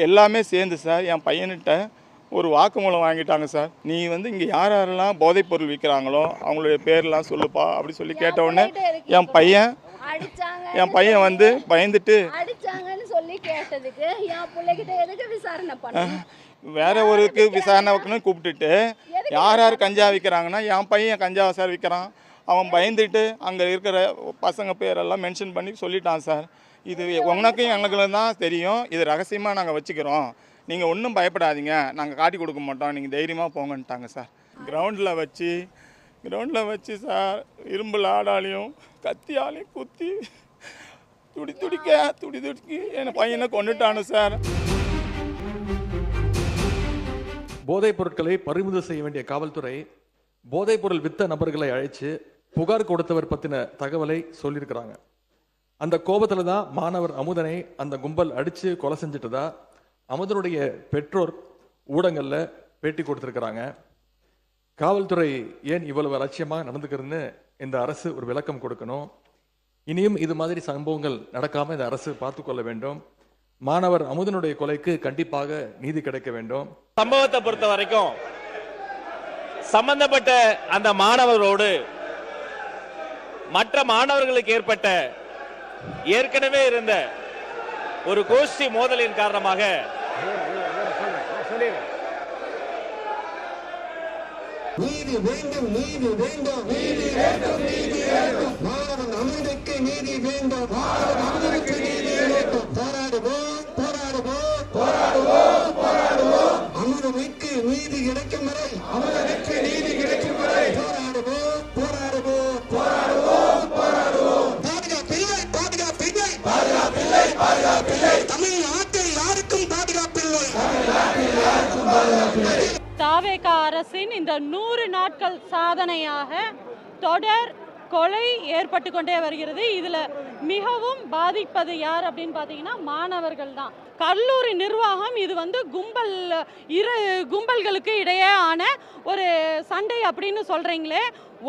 எல்லாமே சேர்ந்து சார் என் பையன்கிட்ட ஒரு வாக்குமூலம் வாங்கிட்டாங்க சார். நீ இங்கே யார் யாரெல்லாம் போதைப்பொருள் விற்கிறாங்களோ அவங்களுடைய பேர்லாம் சொல்லுப்பா அப்படி சொல்லி கேட்ட உடனே என் பையன் பயந்துட்டு சொல்லி கேட்டதுக்கு என் பிள்ளைகிட்ட எதுக்கு விசாரணை பண்ண வேற ஒருக்கு விசாரணை வைக்கணும்னு கூப்பிட்டுட்டு யார் யார் கஞ்சா விற்கிறாங்கன்னா என் பையன் கஞ்சாவை சார் விற்கிறான். அவன் பயந்துட்டு அங்கே இருக்கிற பசங்க பேரெல்லாம் மென்ஷன் பண்ணி சொல்லிட்டான் சார். இது உனக்கும் எங்களுக்கும் தான் தெரியும், இது ரகசியமாக நாங்கள் வச்சுக்கிறோம், நீங்கள் ஒன்றும் பயப்படாதீங்க, நாங்கள் காட்டி கொடுக்க மாட்டோம், நீங்கள் தைரியமாக போங்கன்ட்டாங்க சார். கிரவுண்டில் வச்சு சார் இரும்பு ஆடாலையும் கத்தியாலையும் குத்தி துடிக்கி என் பையனை கொண்டுட்டானு சார். போதைப் பொருட்களை பறிமுதல் செய்ய வேண்டிய காவல்துறை போதைப் பொருள் வித்த நபர்களை அழைச்சு புகார் கொடுத்தவர் பற்றின தகவலை சொல்லியிருக்கிறாங்க. அந்த கோபத்தில் தான் மாணவர் அமுதனை அந்த கும்பல் அடித்து கொலை செஞ்சுட்டதா அமுதனுடைய பெற்றோர் ஊடகங்களில் பேட்டி கொடுத்துருக்குறாங்க. காவல்துறை ஏன் இவ்வளவு அலட்சியமாக நடந்துக்கிறதுன்னு இந்த அரசு ஒரு விளக்கம் கொடுக்கணும். இனியும் இது மாதிரி சம்பவங்கள் நடக்காமல் இந்த அரசு பார்த்து கொள்ள வேண்டும். மாணவர் அமுதனுடைய கொலைக்கு கண்டிப்பாக நீதி கிடைக்க வேண்டும். சம்பவத்தை பொறுத்த வரைக்கும் சம்பந்தப்பட்ட அந்த மாணவர்களோடு மற்ற மாணவர்களுக்கு ஏற்பட்ட ஏற்கனவே இருந்த ஒரு கோஷ்டி மோதலின் காரணமாக நீதி வேண்டும், நீதி வேண்டும், நீதி வேண்டும், நீதி வேண்டும். மாணவன் அமுதனுக்கு நீதி வேண்டும், மாணவன் அமுதனுக்கு நீதி வேண்டும். போராடுவோம், போராடுவோம், போராடுவோம், போராடுவோம். அமுதனுக்கு நீதி கிடைக்கும் வரை, அமுதனுக்கு நீதி கிடைக்கும் வரை போராடுவோம், போராடுவோம், போராடுவோம், போராடுவோம். பாதுகாப்பில்லை, பாதுகாப்பில்லை, பாதுகாப்பில்லை, பாதுகாப்பில்லை. தமிழ்நாட்டில் யாருக்கும் பாதுகாப்பில்லை, தமிழ்நாட்டில் யாருக்கும் பாதுகாப்பில்லை. தாவேக அரசின் இந்த 100 நாட்கள் சாதனையாக தொடர் கொலை ஏற்பட்டு கொண்டே வருகிறது. இதில் மிகவும் பாதிப்பது யார் அப்படின்னு பார்த்தீங்கன்னா மாணவர்கள் தான். கல்லூரி நிர்வாகம் இது கும்பல்களுக்கு இடையேயான ஒரு சண்டை அப்படின்னு சொல்கிறீங்களே,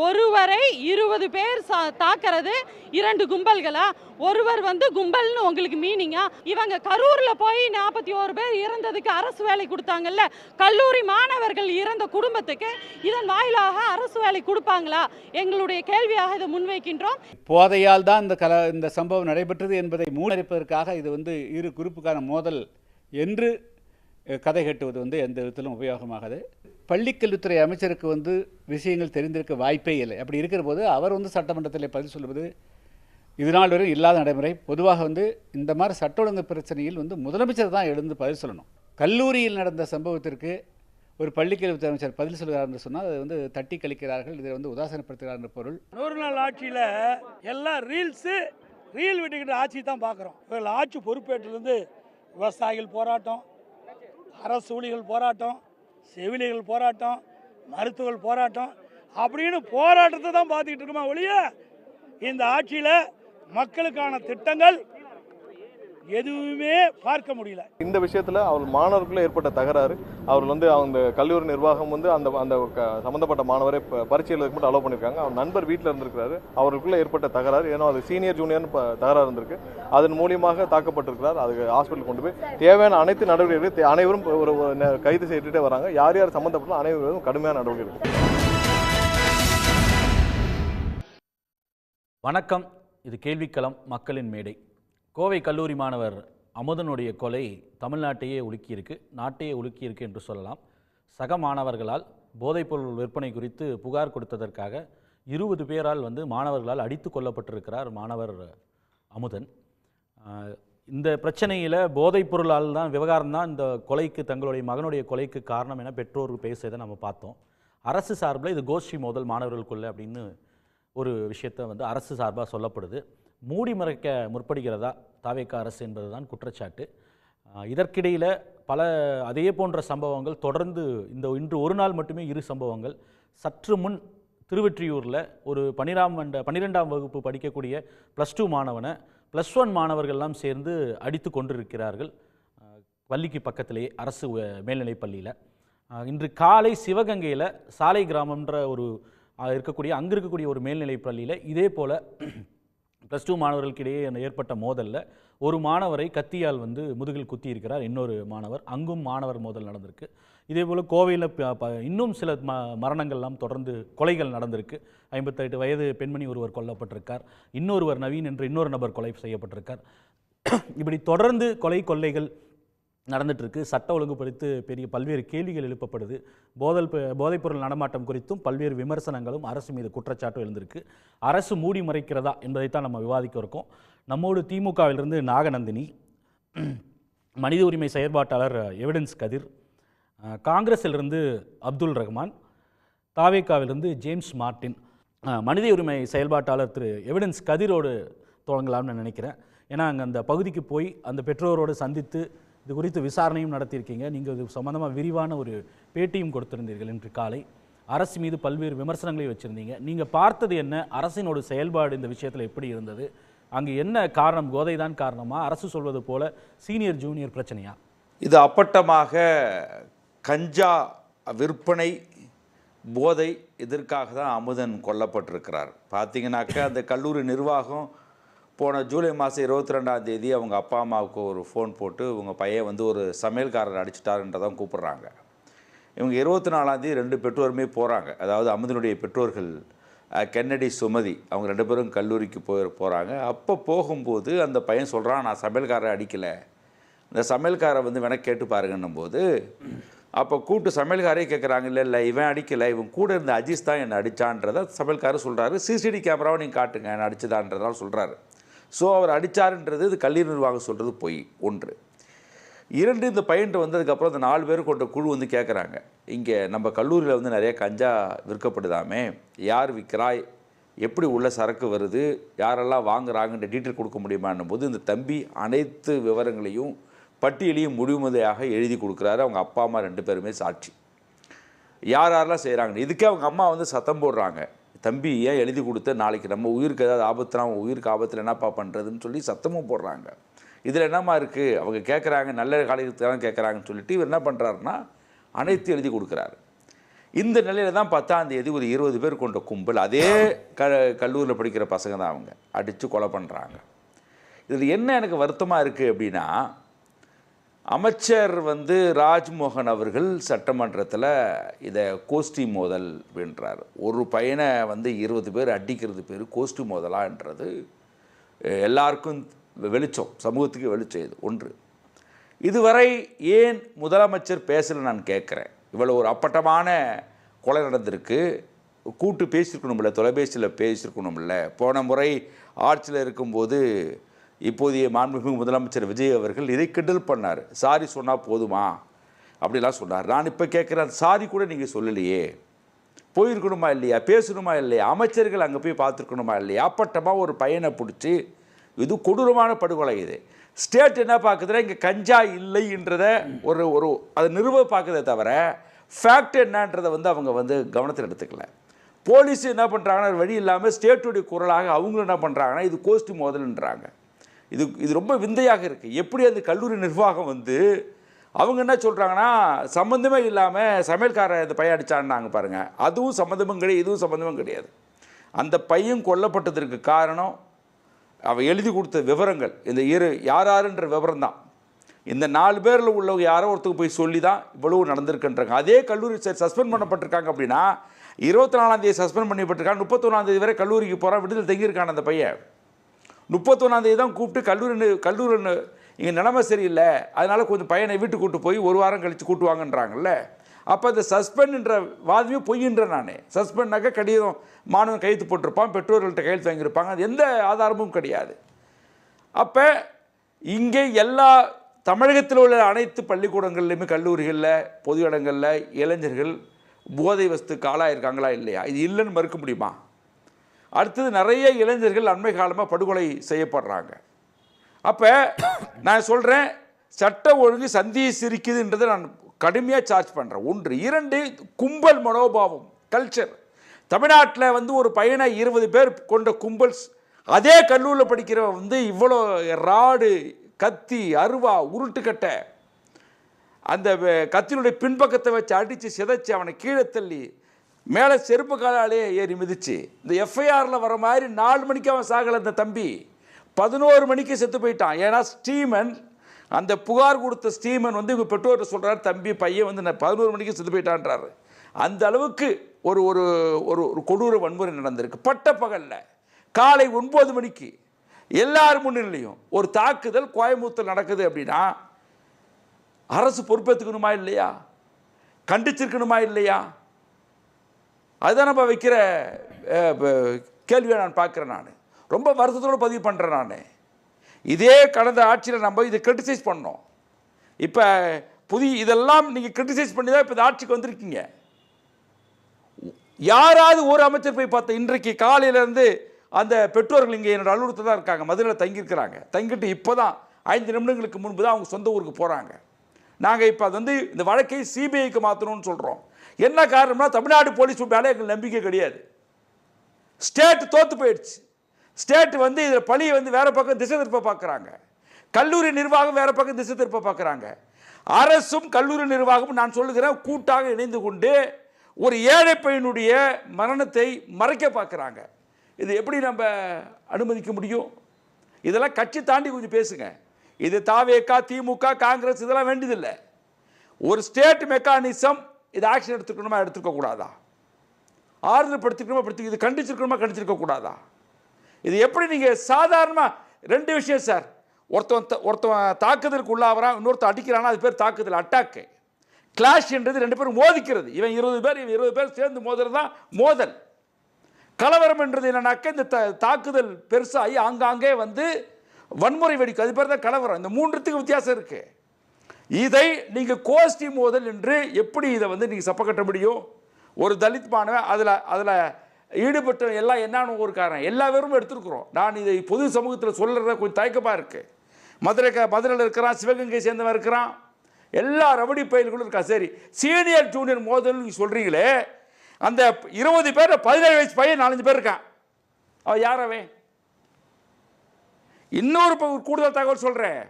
ஒருவரை 20 பேர் தாக்குறது 2 கும்பல்களா? ஒருவர் கும்பல்னு உங்களுக்கு மீனிங்கா? இவங்க கரூரில் போய் 41 பேர் இறந்ததுக்கு அரசு வேலை கொடுத்தாங்கல்ல, கல்லூரி மாணவர்கள் இறந்த குடும்பத்துக்கு இதன் வாயிலாக அரசு வேலை கொடுப்பாங்களா? எங்களுடைய கேள்வியாக இதை முன்வைக்கின்றோம். போதையால் தான் இந்த சம்பவம் நடைபெற்றது என்பதை மூணரிப்பதற்காக இது இரு குரூப்புக்கான மோதல் என்று கதை கட்டுவது எந்த விதத்திலும் உபயோகமாகாது. பள்ளிக்கல்வித்துறை அமைச்சருக்கு விஷயங்கள் தெரிந்திருக்க வாய்ப்பே இல்லை. அப்படி இருக்கிற போது அவர் சட்டமன்றத்தில் பதில் சொல்வது இது நாள் வரை இல்லாத நடைமுறை. பொதுவாக இந்த மாதிரி சட்ட ஒழுங்கு பிரச்சனையில் முதலமைச்சர் தான் எழுந்து பதில் சொல்லணும். கல்லூரியில் நடந்த சம்பவத்திற்கு ஒரு பள்ளிக்கல்வித்துறை அமைச்சர் பதில் சொல்கிறார் என்று சொன்னால் அது தட்டி கழிக்கிறார்கள், இதை உதாசனப்படுத்துகிறார் என்ற பொருள். 100 நாள் ஆட்சியில் எல்லாம் ரீல் விட்டுக்கிட்ட ஆட்சி தான் பார்க்குறோம். இவர்கள் ஆட்சி பொறுப்பேற்றிலிருந்து விவசாயிகள் போராட்டம், அரசு ஊழியர்கள் போராட்டம், செவிலியர்கள் போராட்டம், மருத்துவர்கள் போராட்டம் அப்படின்னு போராட்டத்தை தான் பார்த்துக்கிட்டு இருக்கோமா ஒழிய இந்த ஆட்சியில் மக்களுக்கான திட்டங்கள் எதுவுமே பார்க்க முடியல. இந்த விஷயத்தில் அவர் மாணவர்களுக்குள்ள ஏற்பட்ட தகராறு, அவர் அந்த கல்லூரி நிர்வாகம் அந்த சம்மந்தப்பட்ட மாணவரை பரீட்சை எழுதுக்கு மட்டும் அலோவ் பண்ணியிருக்காங்க. அவர் நண்பர் வீட்டில் இருந்திருக்கிறாரு, அவருக்குள்ள ஏற்பட்ட தகராறு, ஏன்னா அது சீனியர் ஜூனியர்னு தகராறு இருந்திருக்கு, அதன் மூலியமாக தாக்கப்பட்டிருக்கிறார். அதுக்கு ஹாஸ்பிட்டல் கொண்டு போய் தேவையான அனைத்து நடவடிக்கைகளும் அனைவரும் ஒரு கைது செய்துட்டே வராங்க. யார் யார் சம்மந்தப்பட்ட அனைவரும் கடுமையான நடவடிக்கை இருக்கு. வணக்கம், இது கேள்விக்களம், மக்களின் மேடை. கோவை கல்லூரி மாணவர் அமுதனுடைய கொலை தமிழ்நாட்டையே உலுக்கியிருக்கு, நாட்டையே உலுக்கியிருக்கு என்று சொல்லலாம். சக மாணவர்களால் போதைப்பொருள் விற்பனை குறித்து புகார் கொடுத்ததற்காக 20 பேரால் மாணவர்களால் அடித்து கொல்லப்பட்டிருக்கிறார் மாணவர் அமுதன். இந்த பிரச்சனையில் போதைப்பொருளால் தான் விவகாரம் தான் இந்த கொலைக்கு, தங்களுடைய மகனுடைய கொலைக்கு காரணம் என பெற்றோர் பேசுவதை நம்ம பார்த்தோம். அரசு சார்பில் இது கோஷ்டி மோதல் மாணவர்களுக்குள்ள அப்படின்னு ஒரு விஷயத்தை அரசு சார்பாக சொல்லப்படுது. மூடி மறைக்க முற்படுகிறதா தாவேக அரசு என்பது தான் குற்றச்சாட்டு. இதற்கிடையில் அதே போன்ற சம்பவங்கள் தொடர்ந்து இன்று ஒரு நாள் மட்டுமே 2 சம்பவங்கள். சற்று முன் திருவெற்றியூரில் ஒரு 12ஆம் வகுப்பு படிக்கக்கூடிய +2 மாணவனை +1 மாணவர்கள்லாம் சேர்ந்து அடித்து கொண்டிருக்கிறார்கள், பள்ளிக்கு பக்கத்திலேயே அரசு மேல்நிலைப் பள்ளியில். இன்று காலை சிவகங்கையில் சாலை கிராமம்ன்ற அங்கே இருக்கக்கூடிய ஒரு மேல்நிலைப் பள்ளியில் இதே போல் +2 மாணவர்களுக்கிடையே ஏற்பட்ட மோதலில் ஒரு மாணவரை கத்தியால் வந்து முதுகில் குத்தி இருக்கிறார் இன்னொரு மாணவர். அங்கும் மாணவர் மோதல் நடந்திருக்கு. இதேபோல் கோவையில் இன்னும் சில மரணங்கள்லாம் தொடர்ந்து கொலைகள் நடந்திருக்கு. 58 வயது பெண்மணி ஒருவர் கொல்லப்பட்டிருக்கார். இன்னொருவர் நவீன் என்று இன்னொரு நபர் கொலை செய்யப்பட்டிருக்கார். இப்படி தொடர்ந்து கொள்ளைகள் நடந்துட்டு இருக்கு. சட்ட ஒழுங்கு குறித்து பல்வேறு கேள்விகள் எழுப்பப்படுது. போதைப்பொருள் நடமாட்டம் குறித்தும் பல்வேறு விமர்சனங்களும் அரசு மீது குற்றச்சாட்டும் எழுந்திருக்கு. அரசு மூடி மறைக்கிறதா என்பதைத்தான் நம்ம விவாதிக்க இருக்கோம். நம்மோடு திமுகவிலிருந்து நாகநந்தினி, மனித உரிமை செயற்பாட்டாளர் எவிடன்ஸ் கதிர், காங்கிரஸிலிருந்து அப்துல் ரஹ்மான், தாவேக்காவிலிருந்து ஜேம்ஸ் மார்ட்டின். மனித உரிமை செயல்பாட்டாளர் திரு எவிடன்ஸ் கதிரோடு தொடங்கலாம்னு நினைக்கிறேன். ஏன்னா அங்கே அந்த பகுதிக்கு போய் அந்த பெற்றோரோடு சந்தித்து இது குறித்து விசாரணையும் நடத்தியிருக்கீங்க. நீங்கள் இது சம்பந்தமாக விரிவான ஒரு பேட்டியும் கொடுத்திருந்தீர்கள் இன்று காலை. அரசு மீது பல்வேறு விமர்சனங்களை வச்சுருந்தீங்க. நீங்கள் பார்த்தது என்ன? அரசினோட செயல்பாடு இந்த விஷயத்தில் எப்படி இருந்தது? அங்கே என்ன காரணம்? கோதை தான் காரணமா? அரசு சொல்வது போல சீனியர் ஜூனியர் பிரச்சனையா? இது அப்பட்டமாக கஞ்சா விற்பனை, போதை, இதற்காக தான் அமுதன் கொல்லப்பட்டிருக்கிறார். பார்த்தீங்கன்னாக்கா அந்த கல்லூரி நிர்வாகம் போன ஜூலை மாதம் 22ஆம் தேதி அவங்க அப்பா அம்மாவுக்கு ஒரு ஃபோன் போட்டு உங்கள் பையன் வந்து ஒரு சமையல்காரர் அடிச்சிட்டாருன்றதான் கூப்பிட்றாங்க. இவங்க 24ஆம் தேதி 2 பெற்றோருமே போகிறாங்க. அதாவது அமுதனுடைய பெற்றோர்கள் கென்னடி, சுமதி, அவங்க 2 பேரும் கல்லூரிக்கு போகிறாங்க. அப்போ போகும்போது அந்த பையன் சொல்கிறான், நான் சமையல்காரரை அடிக்கலை, இந்த சமையல்காரை வந்து வேணால் கேட்டு பாருங்கன்னும் போது அப்போ கூப்பிட்டு சமையல்காரே கேட்குறாங்க, இல்லை இவன் அடிக்கலை, இவன் கூட இருந்த அஜீஸ் தான் என்னை அடித்தான்றதை சமையல்காரர் சொல்கிறாரு. சிசிடிவி கேமராவை நீங்கள் காட்டுங்க என்னை அடிச்சதான்றதால் சொல்கிறாரு. ஸோ அவர் அடித்தாருன்றது இது கல்லூரி நிர்வாகம் சொல்கிறது பொய். 1. 2, இந்த பையன்ட்டு வந்ததுக்கப்புறம் இந்த 4 பேர் கொண்ட குழு வந்து கேட்குறாங்க, இங்கே நம்ம கல்லூரியில் வந்து நிறைய கஞ்சா விற்கப்படுதாமே, யார் விற்கிறாய், எப்படி உள்ள சரக்கு வருது, யாரெல்லாம் வாங்குறாங்கன்ற டீட்டெயில் கொடுக்க முடியுமான்னும் போது இந்த தம்பி அனைத்து விவரங்களையும் பட்டியலையும் முழுமுதையாக எழுதி கொடுக்குறாரு. அவங்க அப்பா அம்மா 2 பேருமே சாட்சி. யாரெல்லாம் செய்கிறாங்க. இதுக்கே அவங்க அம்மா வந்து சத்தம் போடுறாங்க, தம்பி ஏன் எழுதி கொடுத்த, நாளைக்கு நம்ம உயிருக்கு ஏதாவது ஆபத்துனா உயிருக்கு ஆபத்தில் என்னப்பா பண்ணுறதுன்னு சொல்லி சத்தமும் போடுறாங்க. இதில் என்னம்மா இருக்குது, அவங்க கேட்குறாங்க, நல்ல காலத்துக்கு தான் கேட்குறாங்கன்னு சொல்லிட்டு இவர் என்ன பண்ணுறாருன்னா அனைத்து எழுதி கொடுக்குறாரு. இந்த நிலையில் தான் 10ஆம் தேதி ஒரு 20 பேர் கொண்ட கும்பல், அதே கல்லூரியில் படிக்கிற பசங்க தான், அவங்க அடித்து கொலை பண்ணுறாங்க. இதில் என்ன எனக்கு வருத்தமாக இருக்குது அப்படின்னா, அமைச்சர் வந்து ராஜ்மோகன் அவர்கள் சட்டமன்றத்தில் இதை கோஷ்டி மோதல் அப்படின்றார். ஒரு பையனை வந்து 20 பேர் அடிக்கிறது பேர் கோஷ்டி மோதலான்றது எல்லாருக்கும் வெளிச்சம், சமூகத்துக்கு வெளிச்சம். இது 1. இதுவரை ஏன் முதலமைச்சர் பேசலை நான் கேட்குறேன். இவ்வளோ ஒரு அப்பட்டமான கொலை நடந்திருக்கு, கூட்டு பேசியிருக்கணும்ல, தொலைபேசியில் பேசியிருக்கணும்ல. போன முறை ஆட்சியில் இருக்கும்போது இப்போதைய மாண்புமிகு முதலமைச்சர் விஜய் அவர்கள் இதை கிண்டல் பண்ணார். சாரி சொன்னால் போதுமா அப்படிலாம் சொன்னார். நான் இப்போ கேட்குறேன், சாரி கூட நீங்கள் சொல்லலையே, போயிருக்கணுமா இல்லையா, பேசணுமா இல்லையா, அமைச்சர்கள் அங்கே போய் பார்த்துருக்கணுமா இல்லையா? அப்பட்டமாக ஒரு பையனை பிடிச்சி, இது கொடூரமான படுகொலை. இது ஸ்டேட் என்ன பார்க்குதுன்னா இங்கே கஞ்சா இல்லைன்றதை ஒரு அதை நிறுவ பார்க்குதே தவிர ஃபேக்ட் என்னன்றதை வந்து அவங்க வந்து கவனத்தில் எடுத்துக்கல. போலீஸ் என்ன பண்ணுறாங்கன்னா வழி இல்லாமல் ஸ்டேட்டுடைய குரலாக அவங்களும் என்ன பண்ணுறாங்கன்னா இது கோஷ்டி மோதல்ன்றாங்க. இது ரொம்ப விந்தையாக இருக்குது. எப்படி அந்த கல்லூரி நிர்வாகம் வந்து அவங்க என்ன சொல்கிறாங்கன்னா சம்மந்தமே இல்லாமல் சமையல்காரர் இந்த பையன் அடித்தான்னாங்க பாருங்கள், அதுவும் சம்மந்தமும் கிடையாது, இதுவும் சம்மந்தமும் கிடையாது. அந்த பையன் கொல்லப்பட்டதற்கு காரணம் அவன் எழுதி கொடுத்த விவரங்கள், இந்த யாருன்ற விவரம் தான். இந்த 4 பேரில் உள்ளவங்க யாரோ ஒருத்தருக்கு போய் சொல்லி தான் இவ்வளவு நடந்திருக்குன்றாங்க. அதே கல்லூரி சஸ்பெண்ட் பண்ணப்பட்டிருக்காங்க அப்படின்னா 24ஆம் தேதி சஸ்பெண்ட் பண்ணப்பட்டிருக்காங்க, 31ஆம் தேதி வரை கல்லூரிக்கு போகிறான், விடுதலை தங்கியிருக்கான அந்த பையன். 31ஆம் தேதி தான் கூப்பிட்டு கல்லூரி இங்கே நிலைமை சரியில்லை, அதனால் கொஞ்சம் பையனை வீட்டுக்கு கூப்பிட்டு போய் 1 வாரம் கழித்து கூட்டுவாங்கன்றாங்கல்ல. அப்போ அந்த சஸ்பெண்ட்ன்ற வாதமே பொய்ன்ற நான். சஸ்பெண்ட்னாக்கா கடிதம் மாணவன் கையெழுத்து போட்டிருப்பான், பெற்றோர்கள்ட்ட கையெழுத்து வாங்கியிருப்பாங்க, அது எந்த ஆதாரமும் கிடையாது. அப்போ இங்கே எல்லா தமிழகத்தில் உள்ள அனைத்து பள்ளிக்கூடங்கள்லையுமே கல்லூரிகளில் பொது இடங்களில் இளைஞர்கள் போதை வஸ்துக்கு ஆளாயிருக்காங்களா இல்லையா? இது இல்லைன்னு மறுக்க முடியுமா? அடுத்தது நிறைய இளைஞர்கள் அண்மை காலமாக படுகொலை செய்யப்படுறாங்க. அப்போ நான் சொல்கிறேன், சட்ட ஒழுங்கு சந்தியை சிரிக்குதுன்றதை நான் கடுமையாக சார்ஜ் பண்ணுறேன். 1. 2, கும்பல் மனோபாவம், கல்ச்சர். தமிழ்நாட்டில் வந்து ஒரு பையனை 20 பேர் கொண்ட கும்பல், அதே கல்லூரியில் படிக்கிற வந்து இவ்வளோ ராடு, கத்தி, அருவா, உருட்டுக்கட்டை, அந்த கத்தினுடைய பின்பக்கத்தை வச்சு அடித்து சிதைச்சி அவனை கீழே தள்ளி மேலே செருப்பு காலாலே ஏறி மிதிச்சு, இந்த எஃப்ஐஆரில் வர மாதிரி 4 மணிக்கு அவன் சாகலை. அந்த தம்பி 11 மணிக்கு செத்து போயிட்டான். ஏன்னா ஸ்டீமன், அந்த புகார் கொடுத்த ஸ்டீமன் வந்து இவங்க பெற்றோர்கிட்ட சொல்கிறார், தம்பி பையன் வந்து நான் 11 மணிக்கு செத்து போயிட்டான்றாரு. அந்த அளவுக்கு ஒரு ஒரு ஒரு கொடூர வன்முறை நடந்திருக்கு. பட்ட பகலில் காலை 9 மணிக்கு எல்லார் முன்னிலையும் ஒரு தாக்குதல் கோயம்புத்தூர் நடக்குது அப்படின்னா அரசு பொறுப்பேற்றுக்கணுமா இல்லையா? கண்டிச்சிருக்கணுமா இல்லையா? அதுதான் நம்ம வைக்கிற கேள்வியை நான் பார்க்குறேன். நான் ரொம்ப வருத்தத்தோடு பதிவு பண்ணுறேன். நான் இதே கடந்த ஆட்சியில் நம்ம இதை கிரிட்டிசைஸ் பண்ணோம். இப்போ இதெல்லாம் நீங்கள் கிரிட்டிசைஸ் பண்ணி தான் இப்போ இந்த ஆட்சிக்கு வந்திருக்கீங்க. யாராவது ஒரு அமைச்சர் போய் பார்த்த இன்றைக்கு காலையிலேருந்து அந்த பெற்றோர்கள் இங்கே என்னோட அலுவலகத்தில் தான் இருக்காங்க, மதுரையில் தங்கியிருக்கிறாங்க. தங்கிட்டு இப்போ தான் 5 நிமிடங்களுக்கு முன்பு தான் அவங்க சொந்த ஊருக்கு போகிறாங்க. நாங்கள் இப்போ அது வந்து இந்த வழக்கை சிபிஐக்கு மாற்றணும்னு சொல்கிறோம். என்ன காரணம்னா தமிழ்நாடு போலீஸ் மேலே எங்களுக்கு நம்பிக்கை கிடையாது. ஸ்டேட் தோற்று போயிடுச்சு. ஸ்டேட் வந்து இதில் பழியை வந்து வேறு பக்கம் திசை திருப்ப பார்க்குறாங்க. கல்லூரி நிர்வாகம் வேறு பக்கம் திசை திருப்ப பார்க்குறாங்க. அரசும் கல்லூரி நிர்வாகமும் நான் சொல்லுகிறேன் கூட்டாக இணைந்து கொண்டு ஒரு ஏழை பையனுடைய மரணத்தை மறைக்க பார்க்குறாங்க. இது எப்படி நம்ம அனுமதிக்க முடியும்? இதெல்லாம் கட்சி தாண்டி கொஞ்சம் பேசுங்க. இது தாவேகா, திமுக, காங்கிரஸ் இதெல்லாம் வேண்டியதில்லை. ஒரு ஸ்டேட் மெக்கானிசம் இது ஆக்ஷன் எடுத்துக்கணுமா எடுத்துக்கக்கூடாதா? ஆறுதல் படுத்திக்கணுமா இது கண்டிச்சிருக்கணுமா கண்டிச்சிருக்கக்கூடாதா? இது எப்படி நீங்கள் சாதாரணமாக 2 விஷயம் சார். ஒருத்தன் தாக்குதலுக்கு உள்ளாகிறான், இன்னொருத்தன் அடிக்கிறான்னா அது பேர் தாக்குதல், அட்டாக்கு. கிளாஷ் என்றது 2 பேரும் மோதிக்கிறது. இவன் 20 பேர் இவன் 20 பேர் சேர்ந்து மோதுறது தான் மோதல். கலவரம் என்றது என்னன்னாக்க இந்த தாக்குதல் பெருசாகி ஆங்காங்கே வந்து வன்முறை வெடிக்கும், அது பேர் தான் கலவரம். இந்த 3த்துக்கு வித்தியாசம் இருக்குது. இதை நீங்கள் கோஷ்டி மோதல் என்று எப்படி இதை வந்து நீங்கள் சப்ப கட்ட முடியும்? ஒரு தலித் மாணவன் அதில் ஈடுபட்ட எல்லாம் என்னன்னு ஒரு காரணம் எல்லா பேரும் எடுத்துருக்குறோம். நான் இதை பொது சமூகத்தில் சொல்கிறத கொஞ்சம் தயக்கமாக இருக்குது. மதுரையில் இருக்கிறான், சிவகங்கை சேர்ந்தவன் இருக்கிறான், எல்லா ரவுடி பயில்களும் இருக்கா. சரி, சீனியர் ஜூனியர் மோதல் நீங்கள் சொல்கிறீங்களே, அந்த 20 பேர் 17 வயசு பையன் 4-5 பேர் இருக்கான். அவன் யாரவே? இன்னொரு கூடுதல் தகவல் சொல்கிறேன்.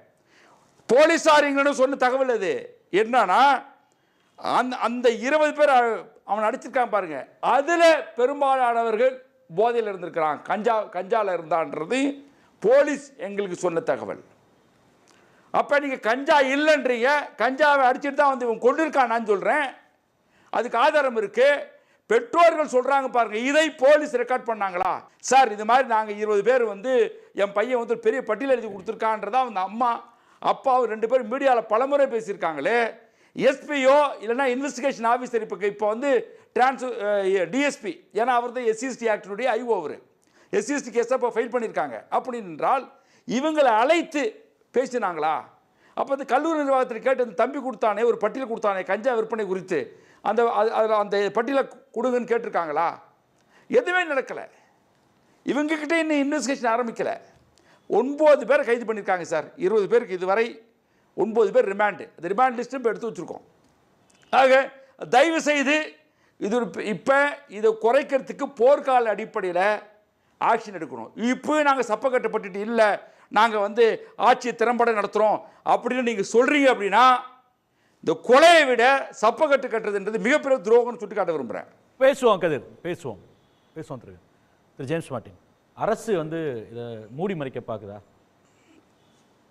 போலீஸாரிங்கன்னு சொன்ன தகவல் அது என்னன்னா, அந்த 20 பேர் அவன் அடிச்சிருக்கான் பாருங்க, அதில் பெரும்பாலானவர்கள் போதையில் இருந்திருக்கிறான், கஞ்சாவில் இருந்தான்றது போலீஸ் எங்களுக்கு சொன்ன தகவல். அப்போ நீங்கள் கஞ்சா இல்லைன்றீங்க, கஞ்சாவை அடிச்சுட்டு தான் வந்து இவன் கொண்டு இருக்கான். நான் சொல்கிறேன் அதுக்கு ஆதாரம் இருக்குது. பெற்றோர்கள் சொல்கிறாங்க பாருங்க, இதை போலீஸ் ரெக்கார்ட் பண்ணாங்களா சார்? இது மாதிரி நாங்கள் 20 பேர் வந்து என் பையன் வந்து பெரிய பட்டியல் எழுதி கொடுத்துருக்கான்றதா அந்த அம்மா அப்பாவும் 2 பேரும் மீடியாவில் பலமுறை பேசியிருக்காங்களே. எஸ்பியோ இல்லைன்னா இன்வெஸ்டிகேஷன் ஆஃபீஸர் இப்போ வந்து டிஎஸ்பி, ஏன்னா அவர் தான் எஸ்சிஎஸ்டி ஆக்டினுடைய ஐஓ, அவர் எஸ்சிஎஸ்டி கேஸை இப்போ ஃபைல் பண்ணியிருக்காங்க. அப்படின்றால் இவங்களை அழைத்து பேசினாங்களா? அப்போ அந்த கல்லூரி நிர்வாகத்தில் கேட்டு அந்த தம்பி கொடுத்தானே ஒரு பட்டியல் கொடுத்தானே கஞ்சா விற்பனை குறித்து, அந்த பட்டியலை கொடுங்கன்னு கேட்டிருக்காங்களா? எதுவுமே நடக்கலை. இவங்ககிட்ட இன்னும் இன்வெஸ்டிகேஷன் ஆரம்பிக்கலை. 9 பேரை கைது பண்ணியிருக்காங்க சார். 20 பேருக்கு இதுவரை 9 பேர் ரிமாண்டு. அந்த ரிமாண்ட் லிஸ்ட்டும் இப்போ எடுத்து வச்சுருக்கோம். ஆக தயவு செய்து இது இப்போ இதை குறைக்கிறதுக்கு போர்க்கால அடிப்படையில் ஆக்ஷன் எடுக்கணும். இப்போ நாங்கள் சப்ப கட்டப்பட்டுட்டு இல்லை, நாங்கள் வந்து ஆட்சியை திறம்பட நடத்துகிறோம் அப்படின்னு நீங்கள் சொல்கிறீங்க அப்படின்னா, இந்த கொலையை விட சப்பக்கட்டு கட்டுறதுன்றது மிகப்பெரிய துரோகம்னு சுட்டி காட்ட விரும்புகிறேன். பேசுவோம் கதிர், பேசுவோம் திரு ஜேம்ஸ் மார்ட்டின். அரசு வந்து இதை மூடி மறைக்க பார்க்குதா?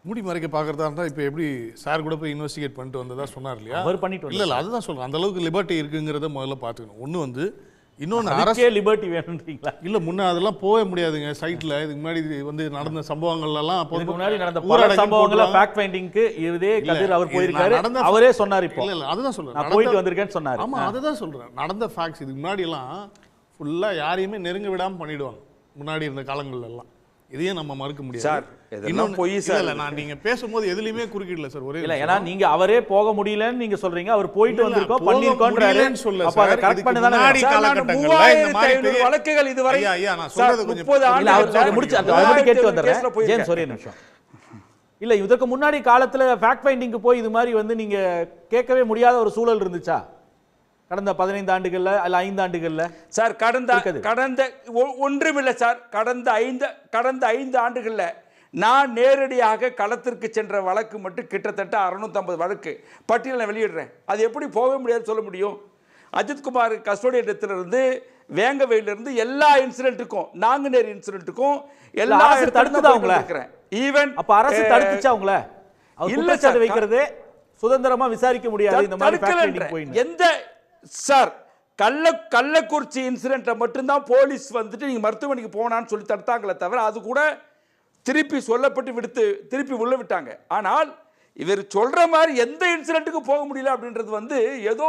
மூடி மறைக்க பார்க்குறதா இருந்தால் இப்போ எப்படி சார் கூட போய் இன்வெஸ்டிகேட் பண்ணிட்டு வந்ததா சொன்னார் இல்லையா? அவர் பண்ணிட்டு இல்லை அதுதான் சொல்கிறேன். அந்த அளவுக்கு லிபர்ட்டி இருக்குங்கிறத முதல்ல பார்த்துக்கணும். ஒன்று வந்து இன்னொன்று அரசே லிபர்ட்டி வேணுன்றீங்களா? இல்லை, முன்னே அதெல்லாம் போக முடியாதுங்க. சைட்டில் இதுக்கு முன்னாடி வந்து நடந்த சம்பவங்கள்லாம் முன்னாடி நடந்த பல சம்பவங்கள ஃபேக்ட் ஃபைண்டிங்க்கு இதே கதிர் அவர் போயிருக்காரு, அவரே சொன்னார். இப்போ இல்லை அதுதான் சொல்கிறேன், நான் போயிட்டு வந்திருக்கேன்னு சொன்னார். ஆமாம் அதுதான் சொல்கிறேன். நடந்த ஃபேக்ட்ஸ் இதுக்கு முன்னாடி எல்லாம் ஃபுல்லாக யாரையுமே நெருங்க விடாமல் பண்ணிவிடுவாங்க முன்னாடி இருந்த காலங்கள்லாம். இதையே நம்ம மறுக்க முடியாது சார். இதெல்லாம் போய் சார் இல்லை, நான் நீங்கள் பேசும்போது எதுலையுமே குறுக்கிடல சார். ஒரே இல்லை, ஏன்னா நீங்க அவரே போக முடியலன்னு நீங்க சொல்றீங்க, அவர் போயிட்டு வந்திருக்கோம் பண்ணிருக்கோன்றாரு. அப்ப அதை கரெக்ட் பண்ணி தானே காலகட்டங்கள்ல இந்த மாதிரி பெரிய வழக்குகள் இதுவரை ஐயா நான் சொல்றது கொஞ்சம் அவர் முடிச்சு அதை கேட்டு வந்துடுறேன். ஜேம்ஸ் ஒரே நிமிஷம். இல்லை, இதற்கு முன்னாடி காலத்தில் ஃபேக்ட் ஃபைண்டிங்க்கு போய் இது மாதிரி வந்து நீங்க கேட்கவே முடியாத ஒரு சூழல் இருந்துச்சா கடந்த 15 ஆண்டுகள்ல அல்ல 5 ஆண்டுகள்ல? சார் கடந்த ஒன்றுமில்லை சார். கடந்த 5 ஆண்டுகள்ல நான் நேரடியாக களத்திற்கு சென்ற வழக்கு மட்டும் கிட்டத்தட்ட 650 வழக்கு பட்டியலை வெளியிடுறேன். அது எப்படி போக முடியாது சொல்ல முடியும்? அஜித்குமார் கஸ்டோடியத்திலிருந்து வேங்கவேலிருந்து எல்லா இன்சிடென்ட்டுக்கும் நாங்குநேர் இன்சிடென்ட்டுக்கும் எல்லா அரசு தடுத்துதா உங்களை ஈவன் அப்ப அரசு தடுத்துச்சா உங்களை இல்ல சார் வைக்கிறது சுதந்திரமா விசாரிக்க முடியாது இந்த மாதிரி எந்த சார் கள்ளக்குறிச்சி இன்சிடென்ட்டை மட்டும்தான் போலீஸ் வந்துட்டு நீங்க மருத்துவமனைக்கு போனான்னு சொல்லி தடுத்தாங்களே தவிர அது கூட திருப்பி சொல்லப்பட்டு திருப்பி உள்ள விட்டாங்க. ஆனால் இவர் சொல்ற மாதிரி எந்த இன்சிடென்ட்டுக்கு போக முடியல அப்படின்றது வந்து ஏதோ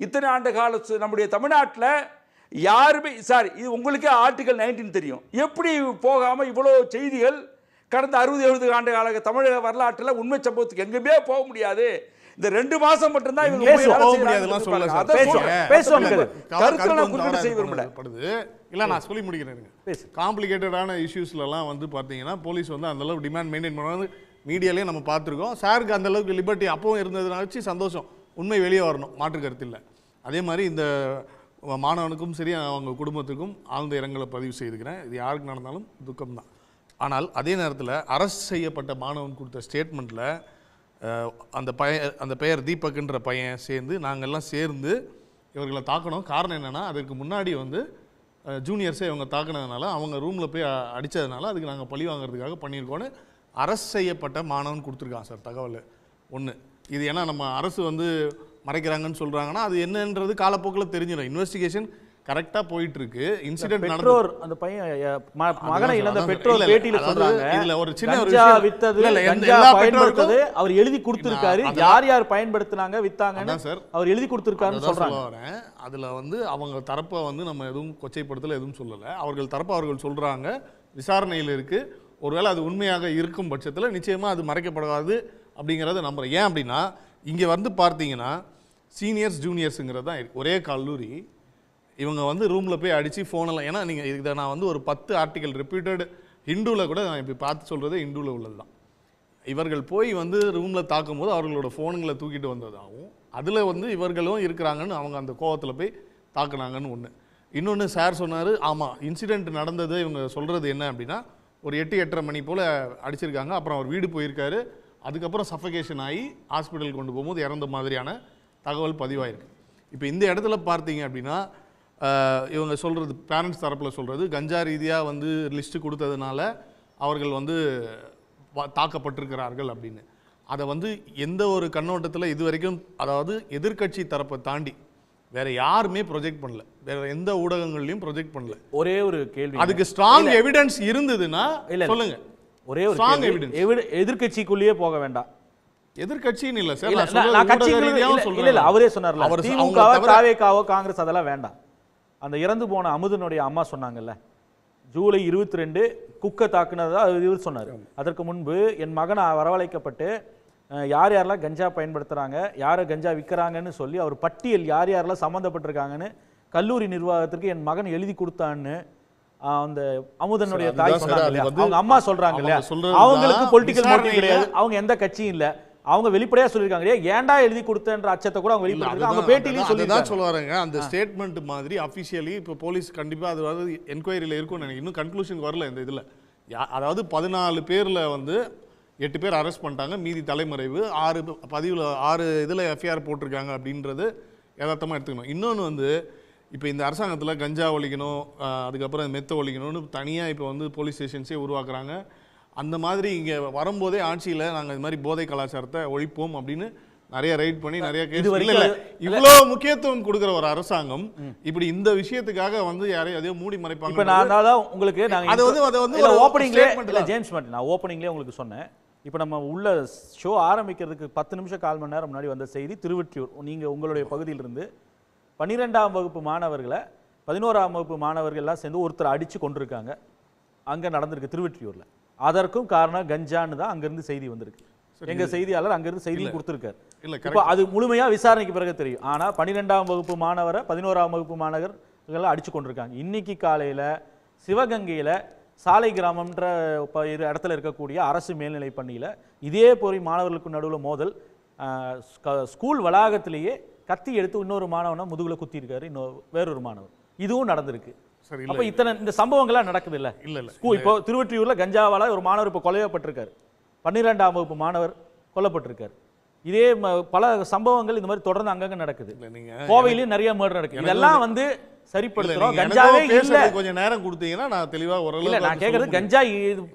இத்தனை ஆண்டு கால நம்முடைய தமிழ்நாட்டில் யாருமே சார் இது உங்களுக்கே ஆர்டிகல் 19 தெரியும். எப்படி போகாம இவ்வளோ செய்திகள் கடந்த 60-70 ஆண்டு கால தமிழக வரலாற்றில் உண்மை சம்பவத்துக்கு எங்குமே போக முடியாது. இந்த 2 மாசம் மட்டும்தான் இவங்க இல்ல நான் சொல்லி முடிக்கிறேன். காம்ப்ளிகேட்டடான இஷ்யூஸ்லாம் வந்து பார்த்தீங்கன்னா போலீஸ் வந்து அந்த அளவுக்கு டிமாண்ட் மெயின்டைன் பண்ணாது. மீடியாலேயே நம்ம பார்த்துருக்கோம். சாருக்கு அந்த அளவுக்கு லிபர்ட்டி அப்பவும் இருந்ததுனாச்சு சந்தோஷம். உண்மை வெளியே வரணும், மாற்று கருத்து இல்லை. அதே மாதிரி இந்த மாணவனுக்கும் சரி அவங்க குடும்பத்துக்கும் ஆழ்ந்த இரங்கலை பதிவு செய்துக்கிறேன். இது யாருக்கு நடந்தாலும் துக்கம்தான். ஆனால் அதே நேரத்தில் அரசு செய்யப்பட்ட மாணவன் கொடுத்த ஸ்டேட்மெண்ட்டில் அந்த பெயர் தீபக்ன்ற பையன் சேர்ந்து நாங்கள்லாம் சேர்ந்து இவர்களை தாக்கணும். காரணம் என்னென்னா அதற்கு முன்னாடி வந்து ஜூனியர்ஸை இவங்க தாக்கினதுனால அவங்க ரூமில் போய் அடித்ததுனால அதுக்கு நாங்கள் பழி வாங்குறதுக்காக பண்ணியிருக்கோன்னு அரசு செய்யப்பட்ட மாணவன் கொடுத்துருக்கான் சார் தகவல். ஒன்று இது ஏன்னா நம்ம அரசு வந்து மறைக்கிறாங்கன்னு சொல்கிறாங்கன்னா அது என்னன்றது காலப்போக்கில் தெரிஞ்சிடும். இன்வெஸ்டிகேஷன் கரெக்டாக போயிட்டு இருக்கு. இன்சிடென்ட் பெற்றோர் அந்த பையன் மகனை இழந்த பெற்றோர் பேட்டியில சொல்றாங்க இதுல ஒரு சின்ன கஞ்சா வித்தது கஞ்சா பயன்படுத்தது அவர் எழுதி கொடுத்திருக்காரு. யார் யார் பயன்படுத்தினாங்க வித்தாங்கன்னு அவர் எழுதி கொடுத்திருக்காருன்னு சொல்றாங்க. அதுல வந்து அவங்க தரப்பை வந்து நம்ம எதுவும் கொச்சைப்படுத்தல எதுவும் சொல்லல. அவர்கள் தரப்பை அவர்கள் சொல்றாங்க, விசாரணையில் இருக்கு. ஒருவேளை அது உண்மையாக இருக்கும் பட்சத்தில் நிச்சயமா அது மறைக்கப்படாது அப்படிங்கிறத நம்புறேன். ஏன் அப்படின்னா இங்க வந்து பார்த்தீங்கன்னா சீனியர்ஸ் ஜூனியர்ஸுங்கிறது தான் ஒரே கல்லூரி. இவங்க வந்து ரூமில் போய் அடித்து ஃபோனெல்லாம் ஏன்னா நீங்கள் இதை நான் வந்து ஒரு 10 ஆர்டிக்கல் ரிப்பீட்டட் ஹிந்துவில் கூட நான் இப்போ பார்த்து சொல்கிறது ஹிந்துவில் உள்ளது தான். இவர்கள் போய் வந்து ரூமில் தாக்கும் போது அவர்களோட ஃபோனுங்களை தூக்கிட்டு வந்ததாகவும் அதில் வந்து இவர்களும் இருக்கிறாங்கன்னு அவங்க அந்த கோவத்தில் போய் தாக்குனாங்கன்னு ஒன்று. இன்னொன்று சார் சொன்னார், ஆமாம் இன்சிடெண்ட் நடந்தது இவங்க சொல்கிறது என்ன அப்படின்னா ஒரு 8-8:30 மணி போல் அடிச்சிருக்காங்க. அப்புறம் அவர் வீடு போயிருக்காரு. அதுக்கப்புறம் சஃபகேஷன் ஆகி ஹாஸ்பிட்டல் கொண்டு போகும்போது இறந்த மாதிரியான தகவல் பதிவாயிருக்கு. இப்போ இந்த இடத்துல பார்த்தீங்க அப்படின்னா இவங்க சொல்கிறது பேரண்ட்ஸ் தரப்பில் சொல்கிறது கஞ்சா ரீதியாக வந்து லிஸ்ட்டு கொடுத்ததுனால அவர்கள் வந்து தாக்கப்பட்டிருக்கிறார்கள் அப்படின்னு. அதை வந்து எந்த ஒரு கண்ணோட்டத்தில் இது வரைக்கும் அதாவது எதிர்கட்சி தரப்பை தாண்டி வேற யாருமே ப்ரொஜெக்ட் பண்ணல, வேற எந்த ஊடகங்கள்லையும் ப்ரொஜெக்ட் பண்ணல. ஒரே ஒரு கேள்வி, அதுக்கு ஸ்ட்ராங் எவிடன்ஸ் இருந்ததுன்னா சொல்லுங்க. ஒரே ஒரு ஸ்ட்ராங் எவிடன்ஸ் எதிர்கட்சிக்குள்ளேயே போக வேண்டாம். எதிர்கட்சின்னு இல்ல சார், இல்ல அவரே சொன்னார்ல திமுகவோ தாவேகாவோ காங்கிரஸ் அதெல்லாம் வேண்டாம். அந்த இறந்து போன அமுதனுடைய அம்மா சொன்னாங்கல்ல ஜூலை 22 குக்கை தாக்குனதா இவர் சொன்னார். அதற்கு முன்பு என் மகன் வரவழைக்கப்பட்டு யார் யாரெல்லாம் கஞ்சா பயன்படுத்துகிறாங்க, யாரை கஞ்சா விற்கிறாங்கன்னு சொல்லி அவர் பட்டியல் யார் யாரெல்லாம் சம்மந்தப்பட்டிருக்காங்கன்னு கல்லூரி நிர்வாகத்திற்கு என் மகன் எழுதி கொடுத்தான்னு அந்த அமுதனுடைய தாய் சொன்னாங்க. அவங்க அம்மா சொல்றாங்க இல்லையா, அவங்களுக்கு பொலிட்டிக்கல் மோட்டிவ் கிடையாது, அவங்க எந்த கட்சியும் இல்லை, அவங்க வெளிப்படையா சொல்லிருக்காங்க. ஏன்டா எழுதி கொடுத்தன்ற அச்சத்தை கூட அவங்க வெளிப்படுத்திருக்காங்க. அவங்க பேட்டியிலேயே சொல்லிதான் சொல்லுவாங்க. அந்த ஸ்டேட்மெண்ட் மாதிரி அஃபிஷியலி இப்போ போலீஸ் கண்டிப்பா அது என்கொயரியில் இருக்கும்னு நினைக்கிறேன். இன்னும் கன்க்ளூஷன் வரல இந்த இதில். அதாவது 14 பேரில் வந்து 8 பேர் அரெஸ்ட் பண்ணிட்டாங்க, மீதி தலைமறைவு. 6 இதில் எஃப்ஐஆர் போட்டிருக்காங்க அப்படின்றது யதார்த்தமாக எடுத்துக்கணும். இன்னொன்று வந்து இப்போ இந்த அரசாங்கத்தில் கஞ்சா ஒழிக்கணும், அதுக்கப்புறம் மெத்த ஒழிக்கணும்னு தனியாக இப்போ வந்து போலீஸ் ஸ்டேஷன்ஸே உருவாக்குறாங்க. அந்த மாதிரி இங்கே வரும்போதே ஆட்சியில் நாங்கள் இது மாதிரி போதை கலாச்சாரத்தை ஒழிப்போம் அப்படின்னு நிறைய ரைட் பண்ணி நிறைய கேஸ் இல்லை. இவ்வளோ முக்கியத்துவம் கொடுக்குற ஒரு அரசாங்கம் இப்படி இந்த விஷயத்துக்காக வந்து யாரையும் அதே மூடி மறைப்பாங்க. இப்போ நான் உங்களுக்கு ஓப்பனிங்லேயே உங்களுக்கு சொன்னேன். இப்போ நம்ம உள்ள ஷோ ஆரம்பிக்கிறதுக்கு 10 நிமிஷம் 1/4 மணி நேரம் முன்னாடி வந்த செய்தி திருவொற்றியூர். நீங்கள் உங்களுடைய பகுதியிலிருந்து 12ஆம் வகுப்பு மாணவர்களை 11ஆம் வகுப்பு மாணவர்கள் எல்லாம் சேர்ந்து ஒருத்தர் அடித்து கொண்டிருக்காங்க. அங்கே நடந்திருக்கு திருவொற்றியூரில். அதற்கும் காரணம் கஞ்சான்னு தான் அங்கேருந்து செய்தி வந்திருக்கு. எங்கள் செய்தியாளர் அங்கேருந்து செய்தியும் கொடுத்துருக்காரு. இப்போ அது முழுமையாக விசாரணைக்கு பிறகு தெரியும். ஆனால் 12ஆம் வகுப்பு மாணவரை 11ஆம் வகுப்பு மாணவர்கள் அடித்து கொண்டிருக்காங்க. இன்னைக்கு காலையில் சிவகங்கையில் சாலை கிராமம்ன்ற இடத்துல இருக்கக்கூடிய அரசு மேல்நிலைப் பள்ளியில் இதே போய் மாணவர்களுக்கு நடுவில் மோதல். ஸ்கூல் வளாகத்திலேயே கத்தி எடுத்து இன்னொரு மாணவனை முதுகுல குத்தி இருக்காரு, வேறொரு மாணவர். இதுவும் நடந்திருக்கு. அப்ப இந்த சம்பவங்கள்லாம் நடக்குது இல்ல. இப்போ திருவொற்றியூர்ல கஞ்சாவால ஒரு மாணவர் இப்போ கொலையப்பட்டிருக்காரு. 12ஆம் வகுப்பு மாணவர் கொல்லப்பட்டிருக்காரு. இதே பல சம்பவங்கள் இந்த மாதிரி தொடர்ந்து அங்கங்க நடக்குது. நீங்க கோவையிலயும் நிறைய மர்டர் நடக்குது. இதெல்லாம் வந்து சரிப்படுத்துறோம். கஞ்சாவே இல்ல. கொஞ்சம் நேரம் கொடுத்தீங்கன்னா நான் தெளிவா ஓரளவு இல்ல நான் கேக்குறது கஞ்சா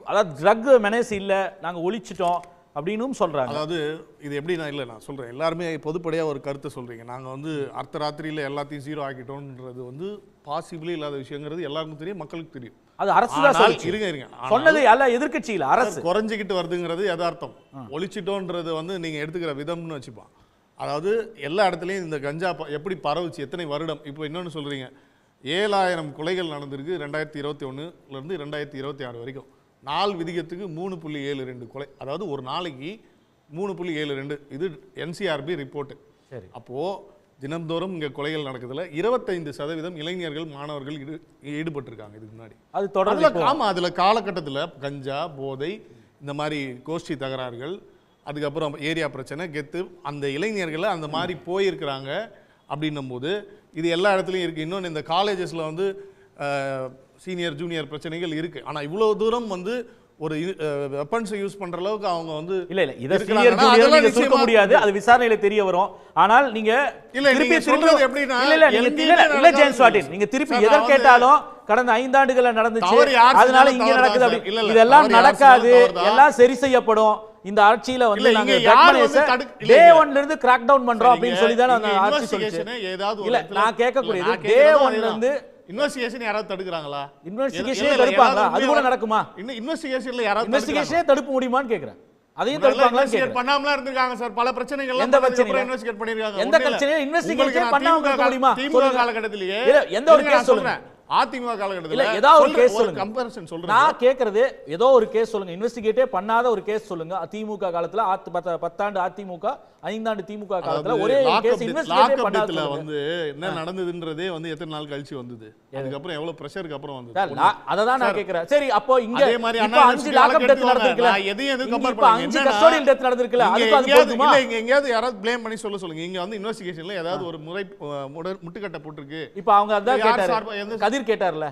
அதாவது ட்ரக் மெனேஸ் இல்ல நாங்க ஒழிச்சிட்டோம் அப்படினும் சொல்றாங்க. அதாவது இது எப்படி நான் சொல்றேன், எல்லாருமே பொதுப்படையா ஒரு கருத்தை சொல்றீங்க. நாங்க வந்து அர்த்த ராத்திரியில எல்லாத்தையும் ஜீரோ ஆக்கிட்டோம்ன்றது வந்து பாசிபிளே இல்லாத விஷயங்கிறது எல்லாருக்கும் தெரியும், மக்களுக்கு தெரியும். அது அரசு தான் சொல்லுச்சு. இருங்க சொன்னது எல்லாம் எதிர்க்கட்சி இல்ல, அரசு. குறைஞ்சிக்கிட்டு வருதுங்கிறது யதார்த்தம். ஒழிச்சிட்டோன்றது வந்து நீங்க எடுத்துக்கிற விதம்னு வச்சுப்பான். அதாவது எல்லா இடத்துலையும் இந்த கஞ்சா எப்படி பரவுச்சு, எத்தனை வருடம். இப்போ இன்னொன்று சொல்றீங்க, 7000 கொலைகள் நடந்திருக்கு 2021 2026 வரைக்கும். நாள் விதிகத்துக்கு 3.72 கொலை, அதாவது ஒரு நாளைக்கு 3.72. இது என்சிஆர்பி ரிப்போர்ட். சரி, அப்போ தினந்தோறும் இங்க கொலைகள் நடக்குதுல 25% இளைஞர்கள் மாணவர்கள் ஈடுபட்டிருக்காங்க இதுக்கு முன்னாடி. அது தொடர்ந்து ஆமா, அதுல காலகட்டத்தில் கஞ்சா போதை இந்த மாதிரி கோஷ்டி தகராறுகள், அதுக்கப்புறம் ஏரியா பிரச்சனை கெத்து அந்த இளைஞர்களை அந்த மாதிரி போயிருக்கிறாங்க. அப்படின்னும் போது இது எல்லா இடத்துலையும் இருக்கு. இன்னொன்று இந்த காலேஜஸ்ல வந்து சீனியர் ஜூனியர் பிரச்சனைகள் இருக்கு. ஆனா இவ்வளவு தூரம் வந்து ஒரு வெப்பன்ஸ் யூஸ் பண்ற அளவுக்கு அவங்க வந்து இல்ல இத சீனியர் ஜூனியர் நீங்க சொல்ல முடியாது, அது விசாரணையில தெரிய வரும். ஆனால் நீங்க திருப்பி சொல்றது எப்படின்னா இல்ல ஜேம்ஸ் வார்டன், நீங்க திருப்பி எதை கேட்டாலும் கடந்த 5 ஆண்டுகள நடந்துச்சு அதனால இங்க நடக்குது அப்படி இதெல்லாம் நடக்காது, எல்லாம் சரி செய்யப்படும். இந்த ஆட்சியில வந்து நாங்க டே 1ல இருந்து கிராக் டவுன் பண்றோம் அப்படினு சொல்லி தான் அந்த ஆட்சி சொல்லுச்சு. இல்ல நான் கேட்கக்கூடியது டே 1ல இருந்து இன்வெஸ்டிகேஷன் யாராவது தடுக்குறாங்களா? இன்வெஸ்டிகேஷனே தடுப்பாங்க, அது கூட நடக்குமா? இன்வெஸ்டிகேஷன்ல யாராவது இன்வெஸ்டிகேஷனே தடுக்க முடியுமான்னு கேக்குறேன். அதையும் தடுப்பாங்களான்னு கேக்குறேன். பண்ணாமலாம் இருந்திருக்காங்க சார், பல பிரச்சனைகள் எந்த பிரச்சனை இன்வெஸ்டிகேட் பண்ணிருக்காங்க. எந்த பிரச்சனையை இன்வெஸ்டிகேஷன் பண்ணாம இருக்க முடியுமா? திமுக காலகட்டத்திலேயே எந்த ஒரு கேஸ் சொல்லுங்க. அதிமுக காலகட்டத்தில் இல்ல ஏதாவது ஒரு கேஸ் சொல்லுங்க. கம்பேரிசன் சொல்றேன். நான் கேக்குறது ஏதோ ஒரு கேஸ் சொல்லுங்க, இன்வெஸ்டிகேட்டே பண்ணாத ஒரு கேஸ் சொல்லுங்க. அதிமுக காலத்துல 10 ஆண்டு அதிமுக 5 ஆண்டு திமுக காலத்துல ஒரே கேஸ் இன்வெஸ்டிகேட்டே பண்ணாததுல வந்து என்ன நடந்ததுன்றதே வந்து எத்தனை நாள் கழிச்சு வந்தது, அதுக்கு அப்புறம் எவ்வளவு பிரஷருக்கு அப்புறம் வந்தது, அத தான் நான் கேக்குறேன். சரி அப்போ இங்க இப்ப 5 லாக்அப் டெத் நடந்துருக்குல, எதையும் கம்பேர் பண்ணுங்க. 5 கஸ்டோடியல் டெத் நடந்துருக்குல, அதுக்கு அது போதுமா? இல்ல இங்க எங்கயாவது யாராவது ப்ளேம் பண்ணி சொல்லுங்க. இங்க வந்து இன்வெஸ்டிகேஷன்ல ஏதாவது ஒரு முட்டுக்கட்ட போட்டுருக்கு. இப்ப அவங்க அதான் கேட்டாரு, கதிர் கேட்டார்ல,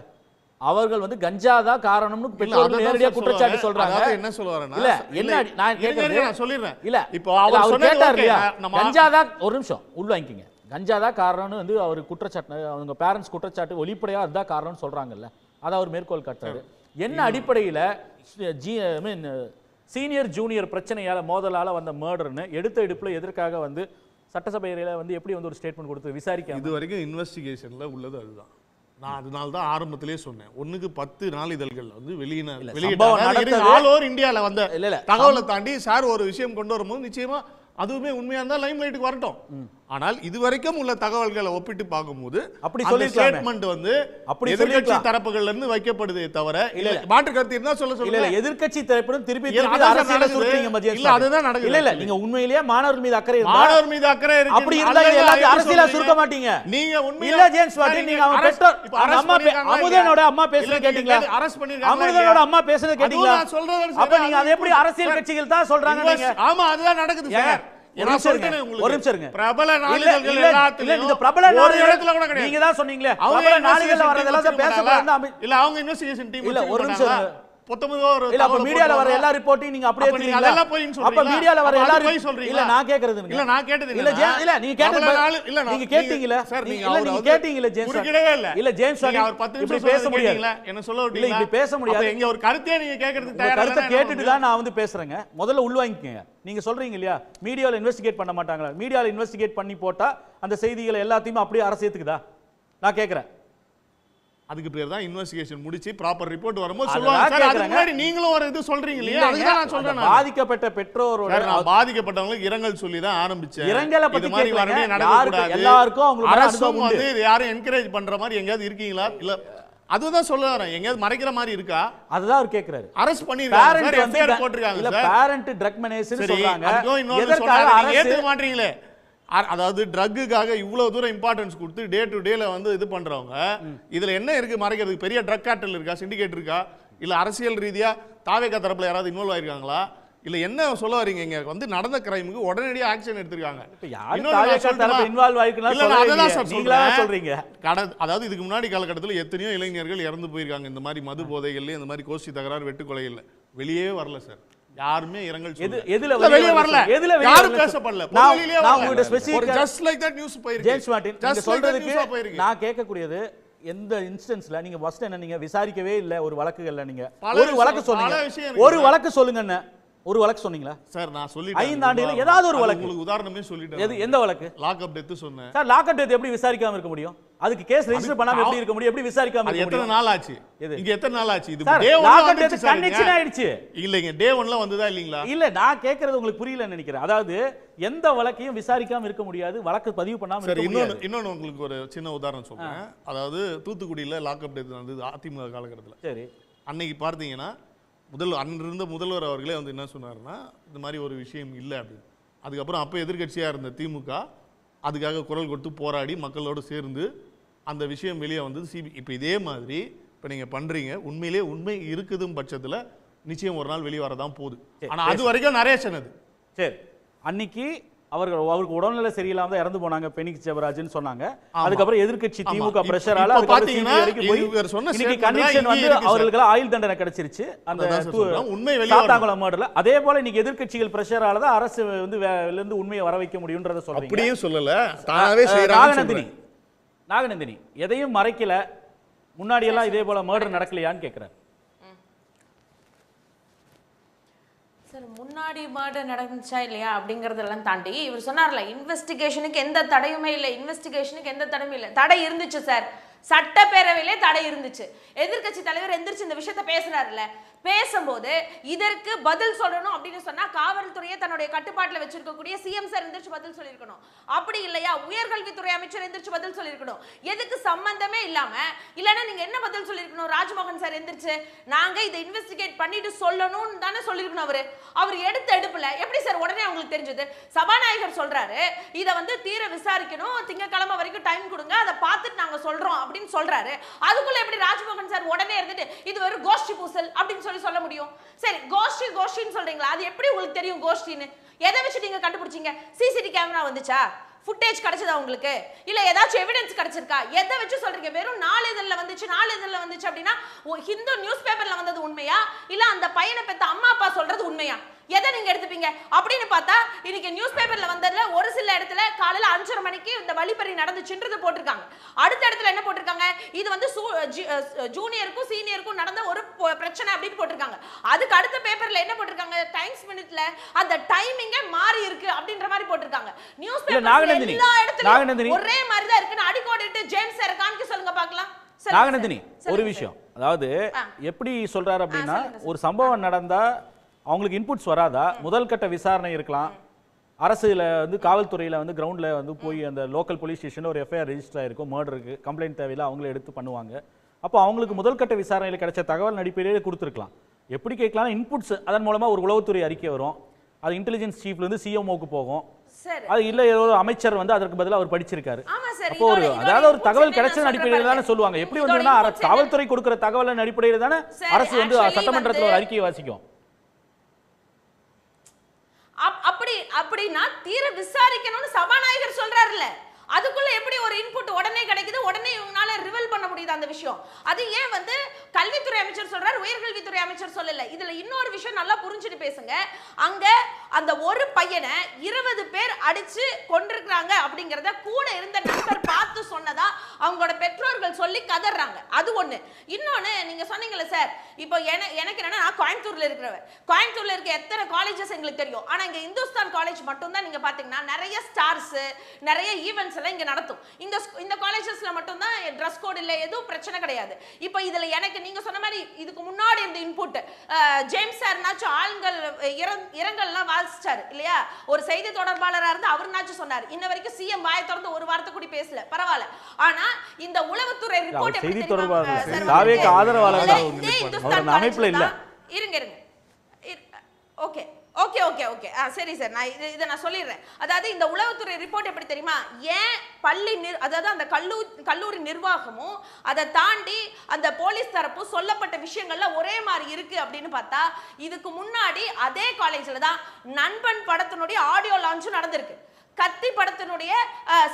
அவர்கள் வந்து கஞ்சா தான் காரணம்னு பெற்றோர்கள் நேரடியா குற்றச்சாட்டு சொல்றாங்க. என்ன சொல்றாருன்னா இல்ல என்ன நான் கேக்குறது நான் சொல்லிறேன். இல்ல இப்போ அவர் கேட்டார் இல்லையா, கஞ்சா தான் ஒரு நிமிஷம் உள்ள வாங்கிக்கங்க, கஞ்சா தான் காரணம்னு வந்து அவர் குற்றச்சாட்டு, அவங்க பேரண்ட்ஸ் குற்றச்சாட்டு வெளிப்படையா அதுதான் காரணம்னு சொல்றாங்கல்ல, அதை அவர் மேற்கோள் காட்டுறாரு. என்ன அடிப்படையில சீனியர் ஜூனியர் பிரச்சனையால மோதலால வந்த மர்டர்னு எடுத்த எடுப்புல எதற்காக வந்து சட்டசபையில வந்து எப்படி வந்து ஒரு ஸ்டேட்மெண்ட் கொடுத்து விசாரிக்க? இது வரைக்கும் இன்வெஸ்டிகேஷன்ல உள்ளது அதுதான். நான் அதனால தான் ஆரம்பத்திலேயே சொன்னேன், 1க்கு 10 நாளிதழ்கள் வந்து வெளியிட்டாங்க. ஆல் ஓவர் இந்தியால வந்த தகவலை தாண்டி சார் ஒரு விஷயம் கொண்டு வரும்போது நிச்சயமா அதுவுமே உண்மையா இருந்தா லைம் லைட்டுக்கு வரட்டும். ஆனால் இதுவரைக்கும் உள்ள தகவல்களை ஒப்பிட்டு பார்க்கும்போது அப்படி சொல்லி ஸ்டேட்மெண்ட் வந்து எதிர்க்கட்சி தரப்புகள்ல இருந்து வைக்கப்படுதே தவிர இல்ல மாற்று கருத்து இருந்தா சொல்லுங்க. இல்ல எதிர்க்கட்சி தரப்பும் திருப்பி அரசியல சுற்றுறீங்க மஜேஷ். இல்ல அதுதான் நடக்குது. இல்ல நீங்க உண்மையிலேயே மாணவர் மீது அக்கறை இருந்தா, மாணவர் மீது அக்கறை இருக்கு, அப்படி இருந்தா எல்லாத்தையும் அரசியல சுருக்க மாட்டீங்க. நீங்க உண்மையில இல்ல ஜேம்ஸ் வார்டன், நீங்க அவங்க பெற்றோர் அம்மா அமுதனோட அம்மா பேசுறது கேட்டீங்களா? அரஸ்ட் பண்ணிருக்காங்க. அமுதனோட அம்மா பேசுறது கேட்டீங்களா? நான் சொல்றேன். அப்ப நீங்க அதை எப்படி அரசியல் கட்சிகள் தான் சொல்றாங்க நீங்க? ஆமா அதுதான் நடக்குது சார். ஒரு நிமிஷம் இருங்க. பிரபல நாளிதழ்கள் எல்லாத்துலயும் இந்த பிரபல நாளிதழ்கள் நீங்க தான் சொன்னீங்களே, பிரபல நாளிதழ்ல வரதெல்லாம் பேசக்கூடாது. இல்ல அவங்க இன்வெஸ்டிகேஷன் டீம் இல்ல ஒரு நிமிஷம் இல்ல அப்ப மீடியால வர எல்லா ரிப்போர்ட்டையும் நீங்க அப்படியே எடுத்துறீங்க. அதெல்லாம் போய் சொல்றீங்க. அப்ப மீடியால வர எல்லா போய் சொல்றீங்க. இல்ல நான் கேக்குறது இல்ல நான் கேட்டது இல்ல இல்ல நீங்க கேட்டது இல்ல நீங்க கேட்டீங்களா சார்? நீங்க கேட்டீங்களா ஜேம்ஸ்? குறுக்கிடவே இல்ல. இல்ல ஜேம்ஸ் நீங்க அவர் 10 நிமிஷம் பேச முடியல. என்ன சொல்ல விட்டீங்க? இல்ல இப்படி பேச முடியாது. எங்க ஒரு கருத்தே நீங்க கேக்குறதுக்கு தயாரா கருத்தை கேட்டுட்டு தான் நான் வந்து பேசுறேங்க. முதல்ல உள்வாங்கிக்கங்க. நீங்க சொல்றீங்க இல்லையா மீடியால இன்வெஸ்டிகேட் பண்ண மாட்டாங்களா? மீடியால இன்வெஸ்டிகேட் பண்ணி போட்டா அந்த செய்திகளை எல்லாத்தையும் அப்படியே அரசு ஏத்துக்குதா? நான் கேக்குறேன். அதுக்கு பேர் தான் இன்வெஸ்டிகேஷன் முடிச்சு ப்ராப்பர் ரிப்போர்ட் வரும்போது சொல்லுவாங்க சார். அதுக்கு முன்னாடி நீங்களும் ஒரு இது சொல்றீங்க இல்லையா? அதுதான் நான் சொல்றேன். பாதிக்கப்பட்ட பெற்றோரோட பாதிக்கப்பட்டவங்களுக்கு இரங்கல் சொல்லி தான் ஆரம்பிச்சேன். இரங்கலை பத்தி மாதிரி வரவே நடக்க கூடாது. எல்லாருக்கும் அவங்களுக்கு அரசும் வந்து இது யாரும் என்கரேஜ் பண்ற மாதிரி எங்கயாவது இருக்கீங்களா? இல்ல அதுதான் சொல்ல வரேன். எங்கயாவது மறைக்கிற மாதிரி இருக்கா? அதுதான் அவர் கேக்குறாரு. அரெஸ்ட் பண்ணிருக்காங்க சார், எஃப்ஐஆர் போட்டுருக்காங்க. இல்ல பேரண்ட் ட்ரக் மெனேஜ்னு சொல்றாங்க. எதற்காக அரசு ஏத்துக்க மாட்டீங்களே? அதாவது ட்ரக்குக்காக இவ்வளவு தூரம் இம்பார்ட்டன்ஸ் கொடுத்து டே டு டேல வந்து இது பண்றவங்க இதுல என்ன இருக்கு மறைக்கிறதுக்கு? பெரிய ட்ரக் கார்ட்டல் இருக்கா? சிண்டிகேட் இருக்கா? இல்ல அரசியல் ரீதியா தாவேகா தரப்புல யாராவது இன்வால்வ் ஆயிருக்காங்களா? இல்ல என்ன சொல்ல வரீங்க? இங்க வந்து நடந்த கிரைமுக்கு உடனடியா ஆக்ஷன் எடுத்திருக்காங்க. அதாவது இதுக்கு முன்னாடி காலகட்டத்தில் எத்தனையோ இளைஞர்கள் இறந்து போயிருக்காங்க இந்த மாதிரி மது போதைகள்ல, இந்த மாதிரி கோஷ்டி தகராறு வெட்டு கொலைகள்ல. வெளியே வரல சார். யாருமே இரங்கல் எதுல வெளிய வரல, எதுல யாரும் பேசப்படல, பொதுவெளியிலே நான் உங்ககிட்ட specific just like that news போயிருக்கு. ஜேம்ஸ் மார்ட்டின் நீங்க சொல்றதுக்கு நான் கேட்கக்கூடியது எந்த இன்ஸ்டன்ஸ்ல நீங்க ஃபர்ஸ்ட் என்ன நீங்க விசாரிக்கவே இல்ல ஒரு வழக்குகள்ல நீங்க ஒரு வழக்கு சொன்னீங்க, ஒரு வழக்கு சொல்லுங்க என்ன ஒரு வழக்கு சொன்னீங்களா சார்? நான் சொல்லிட்டேன் 5 ஆண்டுல ஏதாவது ஒரு வழக்கு உங்களுக்கு உதாரணமே சொல்லிட்டேன். எந்த வழக்கு? லாக் அப் டெத் சொன்னேன் சார். லாக் அப் டெத் எப்படி விசாரிக்காம இருக்க முடியும்? அதுக்கு கேஸ் ரெஜிஸ்டர் பண்ணாம எப்படி இருக்க முடியும்? எப்படி விசாரிக்காம இருக்க முடியும்? எத்தனை நாள் ஆச்சு? இங்க எத்தனை நாள் ஆச்சு? இது டே 1 லாக் அப் டெத் கண்டிஷன் ஆயிடுச்சு இல்லங்க. டே 1ல வந்ததா இல்லீங்களா? இல்ல நான் கேக்குறது உங்களுக்கு புரியலன்னு நினைக்கிறேன். அதாவது எந்த வழக்கையும் விசாரிக்காம இருக்க முடியாது, வழக்கு பதிவு பண்ணாம இருக்க முடியாது. இன்னொன்னு உங்களுக்கு ஒரு சின்ன உதாரணம் சொல்றேன். அதாவது தூத்துக்குடியில லாக் அப் டெத் நடந்தது அதிமுக காலகட்டத்தில். சரி, அன்னைக்கு பார்த்தீங்கன்னா அன்றிருந்த முதல்வர் அவர்களே வந்து என்ன சொன்னாருன்னா இந்த மாதிரி ஒரு விஷயம் இல்லை அப்படின்னு. அதுக்கப்புறம் அப்போ எதிர்கட்சியாக இருந்த திமுக அதுக்காக குரல் கொடுத்து போராடி மக்களோடு சேர்ந்து அந்த விஷயம் வெளியே வந்தது. இப்போ இதே மாதிரி இப்போ நீங்கள் பண்ணுறீங்க, உண்மையிலே உண்மை இருக்குதும் பட்சத்தில் நிச்சயம் ஒரு நாள் வெளியே வரதான் போகுது. ஆனால் அது வரைக்கும் நரேஷன் அது. சரி, அன்னைக்கு அவருக்கு உடல்நிலை சரியில்லாம தான் இறந்து போனாங்க பெனிக் செவராஜ்னு சொன்னாங்க. அதுக்கப்புறம் எதிர்க்கட்சி திமுக பிரஷரால இன்னைக்கு கண்டிஷன் வந்து அவர்களுக்கு ஆயுள் தண்டனை கிடைச்சிருச்சு அந்த சாத்தாங்குளம் மர்டர்ல. அதே போல இன்னைக்கு எதிர்க்கட்சிகள் பிரஷரால தான் அரசு வந்து இருந்து உண்மையை வர வைக்க முடியும்ன்றத சொல்றீங்க. அப்படியே சொல்லல, தானாவே செய்றாங்க. நாகநந்தினி எதையும் மறைக்கல, முன்னாடி எல்லாம் இதே போல மர்டர் நடக்கலையான்னு கேக்குறேன். முன்னாடி மர்டர் நடந்துச்சா இல்லையா அப்படிங்கறதெல்லாம் தாண்டி இவர் சொன்னார்ல இன்வெஸ்டிகேஷனுக்கு எந்த தடையுமே இல்லை, இன்வெஸ்டிகேஷனுக்கு எந்த தடையுமே இல்லை. தடை இருந்துச்சு சார், சட்டப்பேரவையிலே தடை இருந்துச்சு. எதிர்க்கட்சி தலைவர் எந்திரிச்சு இந்த விஷயத்த பேசுறாருல, பேசும்போது இதற்கு பதில் சொல்லணும் அப்படின்னு சொன்னா காவல்துறையை தன்னுடைய கட்டுப்பாட்டில் வச்சிருக்கக்கூடிய சிஎம் சார் எந்திரிச்சு பதில் சொல்லியிருக்கணும். அப்படி இல்லையா உயர்கல்வித்துறை அமைச்சர் எந்திரிச்சு பதில் சொல்லியிருக்கணும். எதுக்கு சம்பந்தமே இல்லாம இல்லைன்னா நீங்க என்ன பதில் சொல்லியிருக்கணும்? ராஜ்மோகன் சார் எந்திரிச்சு நாங்க இதை இன்வெஸ்டிகேட் பண்ணிட்டு சொல்லணும்னு தானே சொல்லியிருக்கணும். அவர் எடுத்த எடுப்புல எப்படி சார் உடனே அவங்களுக்கு தெரிஞ்சது? சபாநாயகர் சொல்றாரு இதை வந்து தீர விசாரிக்கணும், திங்கட்கிழமை வரைக்கும் டைம் கொடுங்க, அதை பார்த்துட்டு நாங்க சொல்றோம் அப்படின்னு சொல்றாரு. அதுக்குள்ள எப்படி ராஜ்மோகன் சார் உடனே இருந்துட்டு இது ஒரு கோஷ்டி பூசல் அப்படின்னு சொல்ல முடியும்? சரி, கோஷ்டின்னு சொல்றீங்களா, அது எப்படி உங்களுக்கு தெரியும் கோஷ்டின்னு? எதை வச்சு நீங்க கண்டுபிடிச்சீங்க? சிசிடிவி கேமரா வந்துச்சா? ஃபுட்டேஜ் கிடைச்சதா உங்களுக்கு? இல்ல ஏதாச்சும் எவிடன்ஸ் கிடைச்சிருக்கா? எதை வச்சு சொல்றீங்க? வெறும் நாளிதழ்ல வந்துச்சு அப்படின்னா ஹிந்து நியூஸ் பேப்பர்ல வந்தது உண்மையா இல்ல அந்த பையனை பெத்த அம்மா அப்பா சொல்றது உண்மையா? எதை நீங்க எடுத்துப்பீங்க அப்படின்னு பார்த்தா இன்னைக்கு நியூஸ் பேப்பர்ல வந்ததுல ஒரு சில இடத்துல காலையில 5:30 மணிக்கு இந்த வழிப்பறி நடந்துச்சுன்றது போட்டிருக்காங்க. அடுத்த இடத்துல என்ன போட்டிருக்காங்க? இது வந்து ஜூனியருக்கும் சீனியருக்கும் நடந்த ஒரு பிரச்சனை அப்படின்னு போட்டிருக்காங்க. அதுக்கு அடுத்த பேப்பர்ல என்ன போட்டிருக்காங்க? டைம்ஸ் மினிட்ல அந்த டைமிங்கே மாறி இருக்கு அப்படின்ற மாதிரி போட்டிருக்காங்க. நியூஸ் பேப்பர் எல்லா இடத்துலயும் ஒரே மாதிரி தான் இருக்குன்னு அடிக்கோடிட்டு ஜேம்ஸ் சார் காமிக்க சொல்லுங்க பார்க்கலாம். நாகநந்தினி ஒரு விஷயம், அதாவது எப்படி சொல்றாரு அப்படின்னா ஒரு சம்பவம் நடந்தா அவங்களுக்கு இன்புட்ஸ் வராதா? முதல் கட்ட விசாரணை இருக்கலாம், அரசுல வந்து காவல்துறையில வந்து கிரவுண்ட்ல வந்து போய் அந்த லோக்கல் போலீஸ் ஸ்டேஷன்ல ஒரு எஃப்ஐஆர் ரெஜிஸ்டர் ஆயிருக்கும், மர்டருக்கு கம்ப்ளைண்ட் தேவையில்லை, அவங்களே எடுத்து பண்ணுவாங்க. அப்போ அவங்களுக்கு முதல் கட்ட விசாரணையில் கிடைச்ச தகவல் அடிப்படையிலே கொடுத்துருக்கலாம். எப்படி கேட்கலாம்? இன்புட்ஸ் அதன் மூலமா ஒரு உளவுத்துறை அறிக்கை வரும், அது இன்டெலிஜென்ஸ் சீஃப்ல இருந்து சிஎம்ஓக்கு போகும். அது இல்ல ஒரு அமைச்சர் வந்து அதற்கு பதிலா அவர் படிச்சிருக்காரு. அப்போ ஒரு அதாவது ஒரு தகவல் கிடைச்சது அடிப்படையில் தானே சொல்லுவாங்க. எப்படி வந்து காவல்துறை கொடுக்கிற தகவலின் அடிப்படையில் தானே அரசு வந்து சட்டமன்றத்தில் ஒரு அறிக்கையை வாசிக்கும். அப்படின்னா தீர விசாரிக்கணும்னு சபாநாயகர் சொல்றாருல்ல, அதுக்குள்ள எப்படி ஒரு இன்புட் உடனே கிடைக்குது, உடனே இவங்களால ரிவீல் பண்ண முடியுது அந்த விஷயம்? அது ஏன் வந்து கல்வித்துறை அமைச்சர் சொல்றாரு, உயர்கல்வித்துறை அமைச்சர் சொல்லல? இதுல இன்னொரு விஷயம் நல்லா புரிஞ்சுட்டு பேசுங்க. அங்க அந்த ஒரு பையனை 20 பேர் அடிச்சு கொண்டிருக்கிறாங்க அப்படிங்கறத கூட இருந்த நண்பர் பார்த்து சொன்னதா அவங்களோட பெற்றோர்கள் சொல்லி கதறாங்க. அது ஒண்ணு. இன்னொன்னு நீங்க சொன்னீங்கல்ல சார், இப்போ எனக்கு என்னன்னா நான் கோயம்புத்தூர்ல இருக்கிறவன், கோயம்புத்தூர்ல இருக்க எத்தனை காலேஜஸ் எங்களுக்கு தெரியும். ஆனா இங்க இந்துஸ்தான் காலேஜ் மட்டும் தான் நீங்க பாத்தீங்கன்னா நிறைய ஸ்டார்ஸ் நிறைய ஈவென்ட்ஸ் எல்லாம் இங்க நடத்தும். இந்த காலேஜஸ்ல மட்டும் தான் ட்ரெஸ் கோட் இல்ல, எதுவும் பிரச்சனை கிடையாது. இப்போ இதுல எனக்கு நீங்க சொன்ன மாதிரி இதுக்கு முன்னாடி இந்த இன்புட் ஜேம்ஸ் சார்னாச்சும் ஆண்கள் இரங்கல்லாம் வாசிச்சாரு இல்லையா? ஒரு செய்தி தொடர்பாளராக இருந்து அவர்னாச்சும் சொன்னார். இன்ன வரைக்கும் சிஎம் வாயை திறந்து ஒரு வார்த்தை கூட பேசல, பரவாயில்ல. ஆனா இந்த உளவுத்துறை ரிப்போர்ட் செய்தி தொடர்பாளர் தாவேக்கு ஆதரவாளர் அமைப்புல இல்ல. இருங்க ஓகே ஓகே ஓகே ஓகே சரி சார், நான் இதை நான் சொல்லிடுறேன். அதாவது இந்த உளவுத்துறை ரிப்போர்ட் எப்படி தெரியுமா? ஏன் அதாவது அந்த கல்லூரி நிர்வாகமும் அதை தாண்டி அந்த போலீஸ் தரப்பு சொல்லப்பட்ட விஷயங்கள்ல ஒரே மாதிரி இருக்கு அப்படின்னு பார்த்தா, இதுக்கு முன்னாடி அதே காலேஜ்ல தான் நண்பன் படத்தினுடைய ஆடியோ லான்ச்சும் நடந்திருக்கு. கத்தி படத்தினுடைய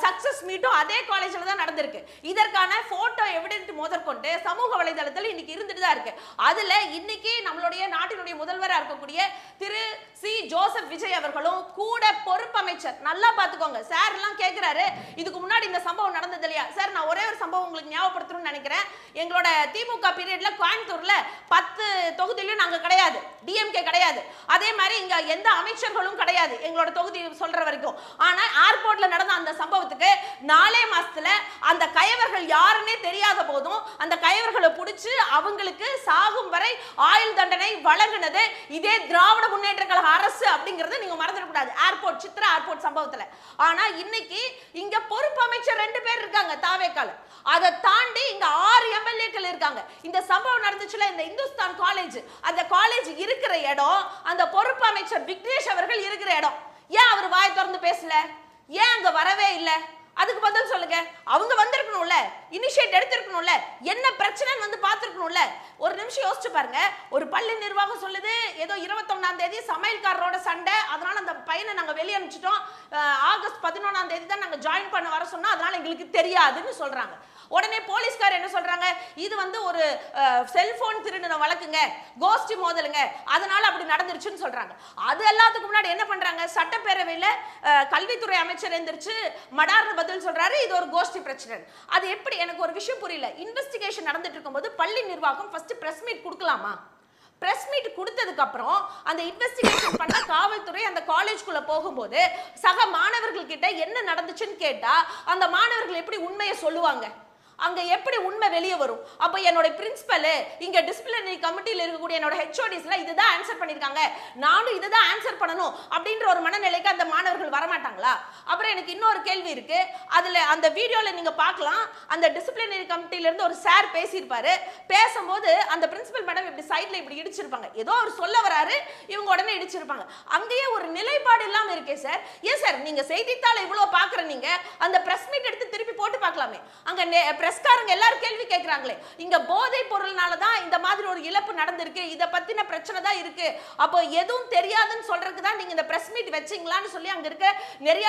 சக்சஸ் மீட்டும் அதே காலேஜில் தான் நடந்திருக்கு. இதற்கான போட்டோ எவிடென்ட் முதற்கொண்டு சமூக வலைதளத்தில் இன்னைக்கு இருந்துட்டு தான் இருக்கு. அதுல இன்னைக்கு நம்மளுடைய நாட்டினுடைய முதல்வராக இருக்கக்கூடிய திரு சி ஜோசப் விஜய் அவர்களும் கூட பொறுப்பமைச்சர், நல்லா பார்த்துக்கோங்க சார் எல்லாம் கேட்கிறாரு, இதுக்கு முன்னாடி இந்த சம்பவம் நடந்தது இல்லையா சார்? நான் ஒரே ஒரு சம்பவம் உங்களுக்கு ஞாபகப்படுத்தணும்னு நினைக்கிறேன். எங்களோட திமுக பீரியட்ல கோயம்புத்தூர்ல 10 தொகுதியிலும் நாங்க கிடையாது, டிஎம்கே கிடையாது, அதே மாதிரி இங்க எந்த அமைச்சர்களும் கிடையாது எங்களோட தொகுதி சொல்ற வரைக்கும். ஆனா ஏர்போர்ட்ல நடந்த அந்த சம்பவத்துக்கு 4 மாசத்துல அந்த கயவர்கள் யாருன்னே தெரியாத போதும் அந்த கயவர்களை பிடிச்சு அவங்களுக்கு சாகும் வரை ஆயுள் தண்டனை வழங்கினது இதே திராவிட முன்னேற்ற கழக அரசு அப்படிங்கறத நீங்க மறந்துடக்கூடாது. ஏர்போர்ட் சித்ரா ஏர்போர்ட் சம்பவத்துல. ஆனா இன்னைக்கு இங்க பொறுப்பு அமைச்சர் 2 பேர் இருக்காங்க தாவேக்கால. அதை தாண்டி இங்க 6 எம்எல்ஏக்கள் இருக்காங்க. இந்த சம்பவம் நடந்துச்சுல இந்த இந்துஸ்தான் காலேஜ், அந்த காலேஜ் இருக்கிற இடம், அந்த பொறுப்பு அமைச்சர் விக்னேஷ் அவர்கள் இருக்கிற இடம். ஏன் அவர் வாய் திறந்து பேசல? ஏன் அங்க வரவே இல்லை? அதுக்கு பதில் சொல்லுங்க. அவங்க வந்திருக்கணும்ல, இனிஷியேட் எடுத்திருக்கணும்ல, என்ன பிரச்சனைன்னு வந்து பார்த்துருக்கணும்ல. ஒரு நிமிஷம் யோசிச்சு பாருங்க. ஒரு பள்ளி நிர்வாகம் சொல்லுது ஏதோ 21ஆம் தேதி சமையல்காரரோட சண்டை, அதனால அந்த பையனை நாங்க வெளியே அனுப்பிச்சிட்டோம், ஆகஸ்ட் 11ஆம் தேதி தான் நாங்க ஜாயின் பண்ண வர சொன்னோம், அதனால எங்களுக்கு தெரியாதுன்னு சொல்றாங்க. உடனே போலீஸ்கார் என்ன சொல்றாங்க, இது வந்து ஒரு செல்போன் திருடின வழக்குங்க, கோஷ்டி மோதலுங்க, அதனால அப்படி நடந்துருச்சுன்னு சொல்றாங்க. அது எல்லாத்துக்கு முன்னாடி என்ன பண்றாங்க, சட்டப்பேரவையில கல்வித்துறை அமைச்சர் எந்திரிச்சு மடார்னு பதில் சொல்றாரு, இது ஒரு கோஷ்டி பிரச்சனை. அது எப்படி? எனக்கு ஒரு விஷயம் புரியல. இன்வெஸ்டிகேஷன் நடந்துட்டு இருக்கும்போது பள்ளி நிர்வாகம் ஃபர்ஸ்ட் பிரஸ் மீட் கொடுக்கலாமா? பிரஸ் மீட் கொடுத்ததுக்கு அப்புறம் அந்த இன்வெஸ்டிகேஷன் பண்ண காவல்துறை அந்த காலேஜ்குள்ள போகும்போது சக மாணவர்கள் கிட்ட என்ன நடந்துச்சுன்னு கேட்டா அந்த மாணவர்கள் எப்படி உண்மையை சொல்லுவாங்க? அங்க எப்படி உண்மை வெளியே வரும்? அப்ப என்னோட பிரின்சிபல், இங்க டிசிப்ளினரி கமிட்டில இருக்கக்கூடிய என்னோட ஹெச்ஓடிஸ்ல இதுதான் ஆன்சர் பண்ணிருக்காங்க, நானும் இதுதான் ஆன்சர் பண்ணணும் அப்படின்ற ஒரு மனநிலைக்கு அந்த மாணவர்கள் வரமாட்டாங்களா? அப்புறம் எனக்கு இன்னொரு கேள்வி இருக்கு. அதுல அந்த வீடியோல நீங்க பார்க்கலாம், அந்த டிசிப்ளினரி கமிட்டில இருந்து ஒரு சார் பேசியிருப்பாரு. பேசும்போது அந்த பிரின்சிபல் மேடம் இப்படி சைட்ல இப்படி இடிச்சிருப்பாங்க, ஏதோ ஒரு சொல்ல வராரு, இவங்க உடனே இடிச்சிருப்பாங்க. அங்கேயே ஒரு நிலைப்பாடு இல்லாம இருக்கே சார். ஏன் சார் நீங்க செய்தித்தாளை இவ்வளவு பாக்குற நீங்க அந்த பிரஸ் மீட் எடுத்து திருப்பி போட்டு பார்க்கலாமே? அங்க பிரஸ்காரங்க எல்லாரும் கேள்வி கேட்கறாங்களே, இங்க போதை பொருள்னால தான் இந்த மாதிரி ஒரு இழப்பு நடந்திருக்கு, இத பத்தின பிரச்சனை தான் இருக்கு, அப்போ எதுவும் தெரியாதுன்னு சொல்றதுக்கு தான் நீங்க இந்த பிரஸ் மீட் வச்சீங்களான்னு சொல்லி அங்க இருக்க நிறைய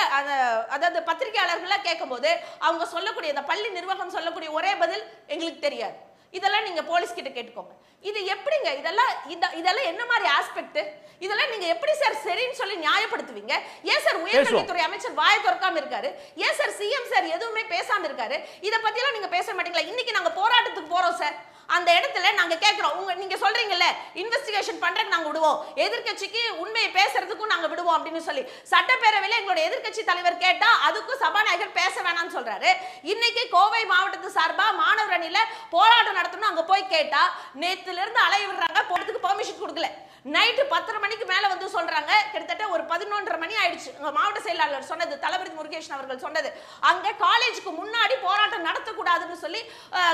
அதாவது பத்திரிகையாளர்களா கேட்கும்போது அவங்க சொல்லக்கூடிய இந்த பள்ளி நிர்வாகம் சொல்லக்கூடிய ஒரே பதில் எங்களுக்கு தெரியாது. இதெல்லாம் நீங்க போலீஸ் கிட்ட கேட்டுக்கோங்க. இது எப்படிங்க? இதெல்லாம் என்ன மாதிரி ஆஸ்பெக்ட்? இதெல்லாம் நீங்க எப்படி சார் சரின்னு சொல்லி நியாயப்படுத்துவீங்க? ஏன் சார் உயர்கல்வித்துறை அமைச்சர் வாயை திறக்காம இருக்காரு? ஏன் சார் சிஎம் சார் எதுவுமே பேசாம இருக்காரு? இத பத்தி எல்லாம் நீங்க பேச மாட்டீங்களா? இன்னைக்கு நாங்க போராட்டத்துக்கு போறோம் சார். அந்த இடத்துல நாங்க கேக்குறோம், நீங்க சொல்றீங்கல்ல இன்வெஸ்டிகேஷன் பண்றதுக்கு நாங்க விடுவோம், எதிர்க்கட்சிக்கு உண்மையை பேசுறதுக்கும் நாங்க விடுவோம் அப்படின்னு சொல்லி சட்டப்பேரவையில எங்களோட எதிர்க்கட்சி தலைவர் கேட்டா அதுக்கும் சபாநாயகர் பேச வேணாம்னு சொல்றாரு. இன்னைக்கு கோவை மாவட்டத்து சார்பா மாணவர் அணியில போராட்டம் நடத்தணும் அங்க போய் கேட்டா நேத்துல இருந்து அலைய விடுறாங்க, போறதுக்கு பெர்மிஷன் கொடுக்கல. நைட்டு 10:30 மணிக்கு மேல வந்து சொல்றாங்க, கிட்டத்தட்ட ஒரு 11:30 மணி ஆயிடுச்சு. மாவட்ட செயலாளர் சொன்னது, தளபதி முருகேசன் அவர்கள் சொன்னது, அங்க காலேஜுக்கு முன்னாடி போராட்டம் நடத்தக்கூடாதுன்னு சொல்லி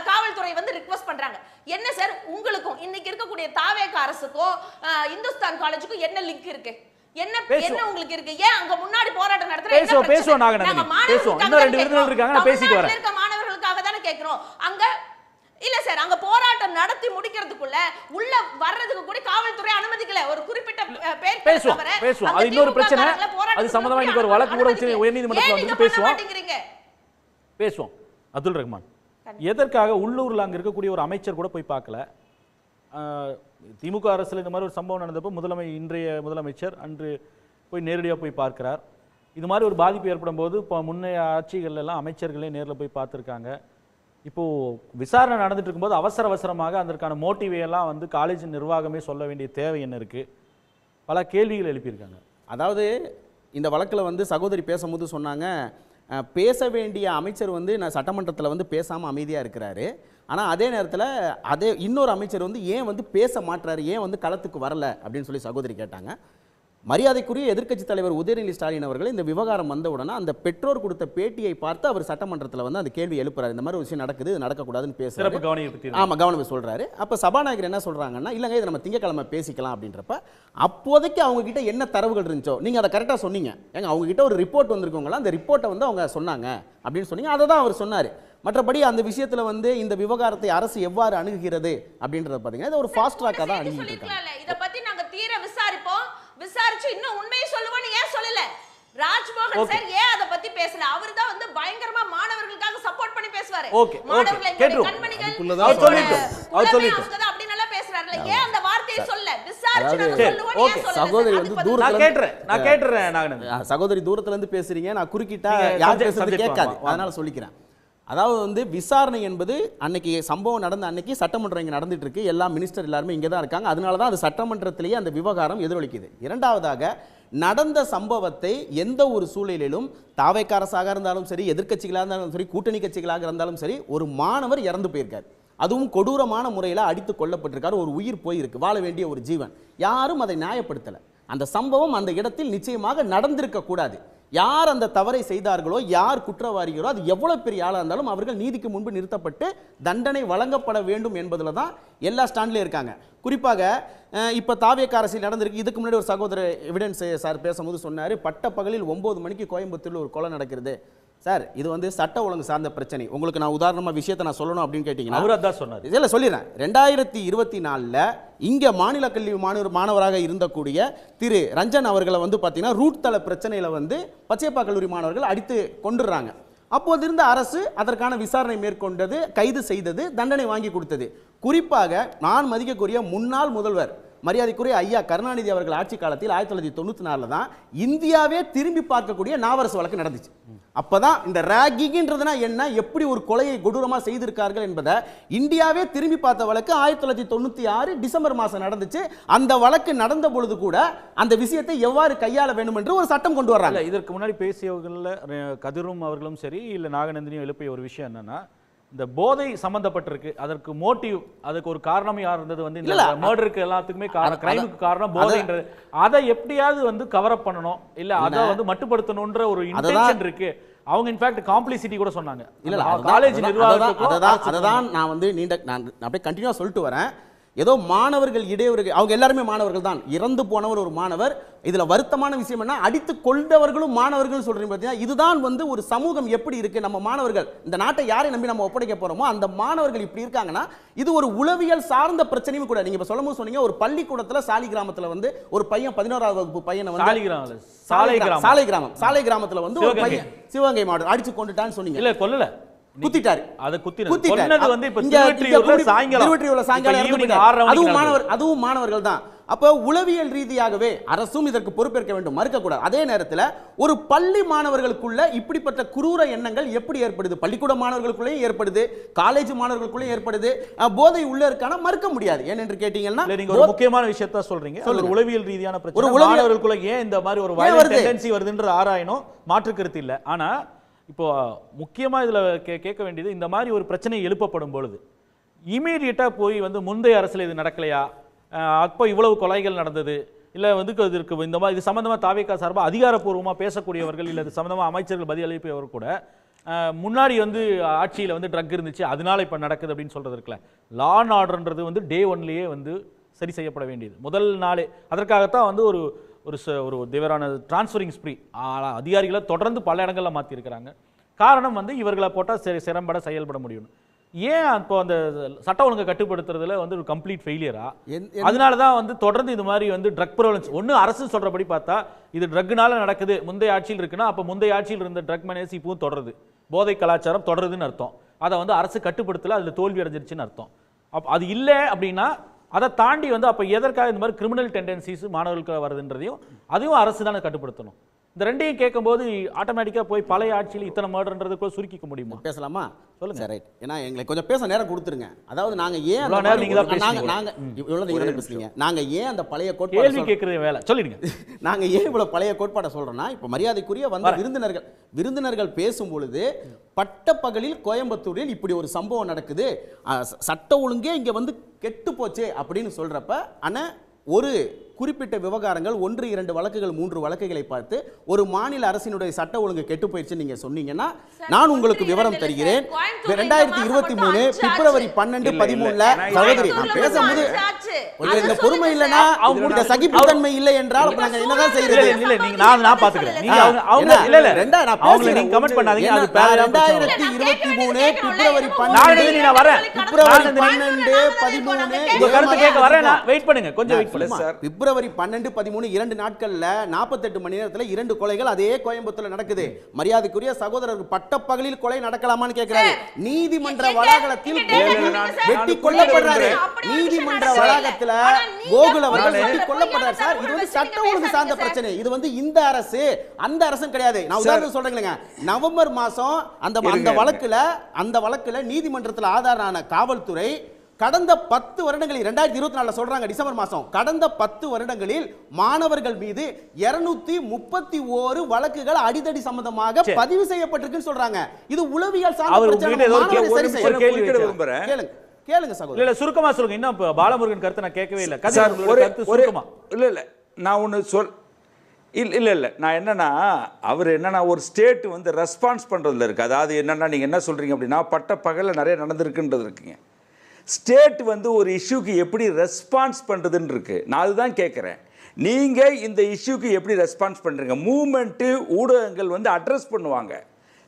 காவல்துறை வந்து ரிக்வெஸ்ட் பண்றாங்க. என்ன சார் உங்களுக்கும் இன்னைக்கு இருக்கக்கூடிய தாவேக அரசுக்கும் இந்துஸ்தான் காலேஜுக்கும் என்ன லிங்க் இருக்கு? என்ன உங்களுக்கு இருக்கு? ஏன் அங்க முன்னாடி போராட்டம் நடத்துற? பேசுவோம் நாங்க பேசுவோம். இன்னும் 2 விருந்தினர்கள் இருக்காங்க, நான் பேசிட்டு வரேன். இருக்க மாணவர்களுக்காக தான கேக்குறோம். அங்க இல்ல சார், அங்க போராட்டம் நடத்தி முடிக்கிறதுக்குள்ள உள்ள வர்றதுக்கு கூட காவல்துறை அனுமதிக்கல. ஒரு குறிப்பிட்ட பேர் பேசுவோம். அது இன்னொரு பிரச்சனை. அது சம்பந்தமா இன்னைக்கு ஒரு வழக்கு கூட உயர்நீதிமன்றத்துல வந்து பேசுவோம். அப்துல் ரஹ்மான், எதற்காக உள்ளூர்ல அங்க இருக்கக்கூடிய ஒரு அமைச்சர் கூட போய் பார்க்கல? திமுக அரசுல இந்த மாதிரி ஒரு சம்பவம் நடந்தப்போ இன்றைய முதலமைச்சர் அன்று போய் நேரடியாக போய் பார்க்கிறார். இது மாதிரி ஒரு பாதிப்பு ஏற்படும் போது இப்போ முன்னைய ஆட்சிகள் எல்லாம் அமைச்சர்களே நேரில் போய் பார்த்துருக்காங்க. இப்போது விசாரணை நடந்துட்டு இருக்கும்போது அவசரமாக அதற்கான மோட்டிவையெல்லாம் வந்து காலேஜ் நிர்வாகமே சொல்ல வேண்டிய தேவை என்ன இருக்குது? பல கேள்விகள் எழுப்பியிருக்காங்க. அதாவது இந்த வழக்கில் வந்து சகோதரி பேசும்போது சொன்னாங்க, பேச வேண்டிய அமைச்சர் வந்து நான் சட்டமன்றத்தில் வந்து பேசாமல் அமைதியாக இருக்கிறாரு, ஆனால் அதே நேரத்தில் இன்னொரு அமைச்சர் வந்து ஏன் வந்து பேச மாட்டுறாரு, ஏன் வந்து களத்துக்கு வரல அப்படின்னு சொல்லி சகோதரி கேட்டாங்க. மரியாதைக்குரிய எதிர்க்கட்சி தலைவர் உதயநிதி ஸ்டாலின் அவர்கள் இந்த விவகாரம் வந்தவுடனே அந்த பெற்றோர் கொடுத்த பேட்டியை பார்த்து அவர் சட்டமன்றத்தில் வந்து அந்த கேள்வி எழுப்புறாரு, இந்த மாதிரி ஒரு விஷயம் நடக்குது, இது நடக்கக்கூடாதுன்னு பேசுறாரு. ஆமாம், கவனம் சொல்றாரு. அப்போ சபாநாயகர் என்ன சொல்றாங்கன்னா, இல்லைங்க இதை நம்ம திங்கக்கிழமை பேசிக்கலாம் அப்படின்றப்ப அப்போதைக்கு அவங்க கிட்ட என்ன தரவுகள் இருந்துச்சோ நீங்கள் அதை கரெக்டாக சொன்னீங்க. ஏங்க அவங்க கிட்ட ஒரு ரிப்போர்ட் வந்திருக்கவங்களா, அந்த ரிப்போர்ட்டை வந்து அவங்க சொன்னாங்க அப்படின்னு சொன்னீங்க, அதை தான் அவர் சொன்னார். மற்றபடி அந்த விஷயத்தில் வந்து இந்த விவகாரத்தை அரசு எவ்வாறு அணுகுகிறது அப்படின்றத பார்த்தீங்கன்னா இது ஒரு ஃபாஸ்ட் ட்ராக்காக தான் அணுகிட்டு இருக்காங்க. இதை பற்றி நாங்கள் தீர விசாரிப்போம், விசாரிச்சு இன்னும் உண்மையை சொல்லுவோன்னு ஏன் சொல்லல? ராஜ்மோகன் சார் ஏன் அத பத்தி பேசல? அவர்தான் வந்து பயங்கரமா மாணவர்களுக்காக சப்போர்ட் பண்ணி பேசுவாரு. ஓகே மாணவர்களை கேட்றோம். கண்மணிகள் அவர் சொல்லிட்டோம் அப்படி நல்லா பேசுறாருல, ஏன் அந்த வார்த்தையை சொல்ல? விசாரிச்சு சரி, சொல்லுவோம், ஓகே. ஏன் சொல்லல? சகோதரி வந்து நான் கேட்றேன் நாகநந்தி. சகோதரி தூரத்துல இருந்து பேசுறீங்க, நான் குறுக்கிட்டா நீங்க யார் subject பேசுறது கேட்காது, வாங்க. அதனால சொல்லிக்கிறேன். அதாவது வந்து விசாரணை என்பது அன்னைக்கு சம்பவம் நடந்த அன்னைக்கு சட்டமன்றம் இங்கே நடந்துட்டு இருக்கு, எல்லா மினிஸ்டர் எல்லாருமே இங்கே தான் இருக்காங்க, அதனால தான் அது சட்டமன்றத்திலேயே அந்த விவகாரம் எதிரொலிக்குது. இரண்டாவதாக நடந்த சம்பவத்தை எந்த ஒரு சூழலிலும் தாவேக்கா அரசாக இருந்தாலும் சரி, எதிர்க்கட்சிகளாக இருந்தாலும் சரி, கூட்டணி கட்சிகளாக இருந்தாலும் சரி, ஒரு மாணவர் இறந்து போயிருக்காரு, அதுவும் கொடூரமான முறையில் அடித்து கொல்லப்பட்டிருக்காரு, ஒரு உயிர் போயிருக்கு, வாழ வேண்டிய ஒரு ஜீவன். யாரும் அதை நியாயப்படுத்தலை. அந்த சம்பவம் அந்த இடத்தில் நிச்சயமாக நடந்திருக்க கூடாது. யார் அந்த தவறை செய்தார்களோ, யார் குற்றவாளிகளோ, அது எவ்வளவு பெரிய ஆளாக இருந்தாலும் அவர்கள் நீதிக்கு முன்பு நிறுத்தப்பட்டு தண்டனை வழங்கப்பட வேண்டும் என்பதில் தான் எல்லா ஸ்டாண்ட்லேயும் இருக்காங்க. குறிப்பாக இப்போ தாவேக்கா அரசியல் நடந்திருக்கு. இதுக்கு முன்னாடி ஒரு சகோதரர் எவிடன்ஸ் சார் பேசும்போது சொன்னார், பட்ட பகலில் 9 மணிக்கு கோயம்புத்தூரில் ஒரு கொலை நடக்கிறது. சார் இது வந்து சட்ட ஒழுங்கு சார்ந்த பிரச்சனை. உங்களுக்கு நான் உதாரணமாக விஷயத்தை நான் சொல்லணும் அப்படின்னு கேட்டிங்கன்னா, அவர் அதான் சொன்னார். இதில் சொல்லிடுறேன். 2024 இங்கே மாநில கல்வி மாணவராக இருந்தக்கூடிய திரு ரஞ்சன் அவர்களை வந்து பார்த்தீங்கன்னா ரூட் தள பிரச்சனையில் வந்து பச்சையப்பா கல்லூரி மாணவர்கள் அடித்து கொண்டுடுறாங்க. அப்போது இருந்த அரசு அதற்கான விசாரணை மேற்கொண்டது, கைது செய்தது, தண்டனை வாங்கி கொடுத்தது. குறிப்பாக நான் மதிக்கக்கூடிய முன்னாள் முதல்வர் மரியாதைக்குரிய ஐயா கருணாநிதி அவர்கள் ஆட்சி காலத்தில் 1994 தான் இந்தியாவே திரும்பி பார்க்கக்கூடிய நாவரசு வழக்கு நடந்துச்சு. அப்பதான் இந்த ராகிங்ன்றதுனா என்ன, எப்படி ஒரு கொலையை கொடூரமா செய்திருக்கார்கள் என்பதை இந்தியாவே திரும்பி பார்த்த வழக்கு 1996 டிசம்பர் மாதம் நடந்துச்சு. அந்த வழக்கு நடந்த பொழுது கூட அந்த விஷயத்தை எவ்வாறு கையாள வேண்டும் என்று ஒரு சட்டம் கொண்டு வர்றாங்க. இதற்கு முன்னாடி பேசியவர்கள கதிரும் அவர்களும் சரி, இல்ல நாகநந்தினியும் எழுப்பிய ஒரு விஷயம் என்னன்னா, இந்த போதை சம்பந்தப்பட்டிருக்கு, அதற்கு மோட்டிவ், அதுக்கு ஒரு காரணம் யார் இருந்தது வந்து இந்த மர்டருக்கு எல்லாத்துக்குமே காரணம், கிரைமுக்கு காரணம் போதைன்றது. அதை எப்படியாவது வந்து கவர் அப் பண்ணணும், இல்ல அதை வந்து மட்டுப்படுத்தணும்ன்ற ஒரு இன்டென்ஷன் இருக்கு. அவங்க இன்ஃபேக்ட் காம்ப்ளிசிட்டி கூட சொன்னாங்க. இல்ல காலேஜ் நிர்வாகத்துக்கும் அததான் நான் வந்து நான் அப்படியே கண்டினியூவா சொல்லிட்டு வரேன். ஏதோ மாணவர்கள் இடையூறு, அவங்க எல்லாருமே மாணவர்கள் தான். இறந்து போனவர் ஒரு மாணவர். இதுல வருத்தமான விஷயம் என்ன, அடித்து கொண்டவர்களும் மாணவர்கள் சொல்றீங்க பார்த்தீங்கன்னா, இதுதான் வந்து ஒரு சமூகம் எப்படி இருக்கு. நம்ம மாணவர்கள் இந்த நாட்டை யாரை நம்பி நம்ம ஒப்படைக்க போறோமோ அந்த மாணவர்கள் இப்படி இருக்காங்கன்னா, இது ஒரு உளவியல் சார்ந்த பிரச்சனையும் கூட. நீங்க இப்ப சொல்லும்போது சொன்னீங்க, ஒரு பள்ளிக்கூடத்துல சாலி கிராமத்துல வந்து ஒரு பையன் 11ஆவது வகுப்பு பையனை வந்து சாலை கிராமத்துல வந்து ஒரு பையன் சிவகங்கை மாவட்டம் அடிச்சு கொண்டுட்டான்னு சொன்னீங்க. இல்ல கொல்லல, குத்திட்டாரு. அத கொன்னது வந்து இப்ப திருவற்றியூர்ல சாயங்காலம் அதுவும் மாணவர்கள் தான். அப்ப உளவியல் ரீதியாகவே அரசும் இதற்கு பொறுப்பேற்க வேண்டும், மறுக்க கூடாது. அதே நேரத்தில் ஒரு பள்ளி மாணவர்களுக்குள்ள இப்படிப்பட்ட குரூர எண்ணங்கள் எப்படி ஏற்படுது, பள்ளிக்கூட மாணவர்களுக்குள்ளேயும் ஏற்படுது, காலேஜ் மாணவர்களுக்குள்ளேயும் ஏற்படுது. போதை உள்ள இருக்கான மறுக்க முடியாது. ஏனென்று கேட்டீங்கன்னா, நீங்க ஒரு முக்கியமான விஷயத்த சொல்றீங்க. ஒரு உளவியல் ரீதியான பிரச்சனை, மாணவர்களுக்குள்ள ஏன் இந்த மாதிரி ஒரு வயலன்ட் டெண்டன்சி வருதுன்றது ஆராயணும், மாற்று கருத்து இல்லை. ஆனா இப்போ முக்கியமா இதுல கேட்க வேண்டியது, இந்த மாதிரி ஒரு பிரச்சனை எழுப்பப்படும் பொழுது இமீடியட்டா போய் வந்து முந்தைய அரசுல இது நடக்கலையா, அப்போ இவ்வளவு கொலைகள் நடந்தது, இல்லை வந்து இதற்கு இந்த மாதிரி இது சம்பந்தமா தாவேக்கா சார்பாக அதிகாரப்பூர்வமாக பேசக்கூடியவர்கள், இல்லை இது சம்பந்தமா அமைச்சர்கள் பதில் அளிப்பவர் கூட முன்னாடி வந்து ஆட்சியில் வந்து ட்ரக் இருந்துச்சு அதனால இப்போ நடக்குது அப்படின்னு சொல்றது இருக்குல்ல. லா அண்ட் ஆர்டர்ன்றது வந்து டே ஒன்லேயே வந்து சரி செய்யப்பட வேண்டியது, முதல் நாளே. அதற்காகத்தான் வந்து ஒரு ஒரு தேவரான டிரான்ஸ்ஃபரிங் ஸ்ப்ரீ அதிகாரிகளை தொடர்ந்து பல இடங்களில் மாற்றிருக்கிறாங்க. காரணம் வந்து இவர்களை போட்டால் சிறம்பட செயல்பட முடியும். ஏன் இப்போ அந்த சட்ட ஒழுங்கை கட்டுப்படுத்துறதுல வந்து ஒரு கம்ப்ளீட் ஃபெயிலியரா? அதனால தான் வந்து தொடர்ந்து இது மாதிரி வந்து ட்ரக் ப்ரிவலன்ஸ் ஒன்று அரசு சொல்றபடி பார்த்தா இது ட்ரக்னால நடக்குது, முந்தைய ஆட்சியில் இருக்குன்னா அப்போ முந்தைய ஆட்சியில் இருந்த ட்ரக் மேனேஜ் இப்பவும் தொடருது, போதை கலாச்சாரம் தொடருதுன்னு அர்த்தம். அதை வந்து அரசு கட்டுப்படுத்தல, அதில் தோல்வி அடைஞ்சிருச்சுன்னு அர்த்தம். அது இல்லை அப்படின்னா அதை தாண்டி வந்து அப்போ எதற்காக இந்த மாதிரி கிரிமினல் டெண்டன்சிஸ் மாணவர்களுக்கு வருதுன்றதையும் அதையும் அரசு தானே கட்டுப்படுத்தணும். இந்த ரெண்டையும் கேட்கும்போது ஆட்டோமேட்டிக்காக போய் பழைய ஆட்சியில் இத்தனை மர்டர்ன்றதுக்குள்ள சுருக்கிக்க முடியுமா? பேசலாமா? சொல்லுங்க. ரைட். ஏன்னா எங்களுக்கு கொஞ்சம் பேச நேரம் கொடுத்துருங்க. அதாவது நாங்க ஏன் நாங்க ஏன் அந்த பழைய கோட்பாடு கேட்கறது வேலை சொல்லிடுங்க. நாங்க ஏன் இவ்வளவு பழைய கோட்பாடை சொல்றோம்னா, இப்ப மரியாதைக்குரிய வந்து விருந்தினர்கள் பேசும் பொழுது பட்டப்பகலில் கோயம்புத்தூரில் இப்படி ஒரு சம்பவம் நடக்குது, சட்ட ஒழுங்கே இங்க வந்து கெட்டு போச்சு அப்படின்னு சொல்றப்ப, ஆனா ஒரு குறிப்பிட்ட விவகாரங்கள் 1, 2 வழக்குகள் 3 வழக்குகளை பார்த்து ஒரு மாநில அரசினுடைய சட்ட ஒழுங்கு கெட்டு போயிடுச்சு நீங்க சொன்னீங்கன்னா, நான் உங்களுக்கு விவரம் தருகிறேன். 2023 பிப்ரவரி 12, 13 சகோதரி நான் பேசும்போது இந்த பொறுமை இல்லைன்னா, அவங்க சகிப்புத்தன்மை இல்லை என்றால் நாங்க என்னதான் செய்யறது? இல்ல நீங்க நான் பாத்துக்கிறேன். நீங்க அவங்க இல்ல இல்ல அவங்க நீங்க கமெண்ட் பண்ணாதீங்க. அது 2023 பிப்ரவரி 12 நான் வரேன். பிப்ரவரி 12, 13 உங்க கருத்து கேட்க வரேன். நான் வெயிட் பண்ணுங்க, கொஞ்சம் வெயிட் பண்ணுங்க. பிப்ரவரி பிப்ரவரி 12, 13 2 நாட்கள்ல 48 மணி நேரத்துல 2 கொலைகள் அதே கோயம்புத்தூர்ல நடக்குது. மரியாதைக்குரிய சகோதரர் பட்டப்பகலில் கொலை நடக்கலாமான்னு கேட்கிறாரு. நீதிமன்ற வளாகத்தில் வெட்டி கொல்லப்படுறாரு. நீதிமன்ற வளாகத்துல கோகுல் அவர்கள் வெட்டி கொல்லப்படுறாரு. சார், இது வந்து சட்ட ஒழுங்கு சார்ந்த பிரச்சனை. இது வந்து இந்த அரசு அந்த அரசும் கிடையாது. நான் உதாரணம் சொல்றேங்க, நவம்பர் மாசம் அந்த வழக்குல நீதிமன்றத்தில் ஆதாரான காவல்துறை கடந்த 10 வருடங்களில் 2024 சொல்றாங்க டிசம்பர் மாசம், கடந்த 10 வருடங்களில் மாணவர்கள் மீது 231 வழக்குகள் அடிதடி சம்பந்தமாக பதிவு செய்யப்பட்டிருக்குன்னு சொல்றாங்க. இது உளவியல் சார்ந்த பிரச்சனை. கேளுங்க சகோதரர். இல்ல சுருக்கமா சொல்லுங்க. இன்னும் பாலமுருகன் கருத்து நான் கேட்கவே இல்லை. கருத்து சுருக்கமா. இல்ல நான் ஒன்று இல்லை நான் என்னன்னா, அவர் என்னன்னா ஒரு ஸ்டேட் வந்து ரெஸ்பான்ஸ் பண்ணுறதுல இருக்குது. அதாவது என்னென்னா நீங்கள் என்ன சொல்கிறீங்க அப்படின்னா, பட்ட பகலில் நிறைய நடந்திருக்குன்றது இருக்குங்க. ஸ்டேட் வந்து ஒரு இஷ்யூக்கு எப்படி ரெஸ்பான்ஸ் பண்ணுறதுன்னு இருக்குது. நான் அதுதான் கேட்குறேன். நீங்கள் இந்த இஷ்யூக்கு எப்படி ரெஸ்பான்ஸ் பண்ணுறீங்க? மூமெண்ட்டு ஊடகங்கள் வந்து அட்ரஸ் பண்ணுவாங்க.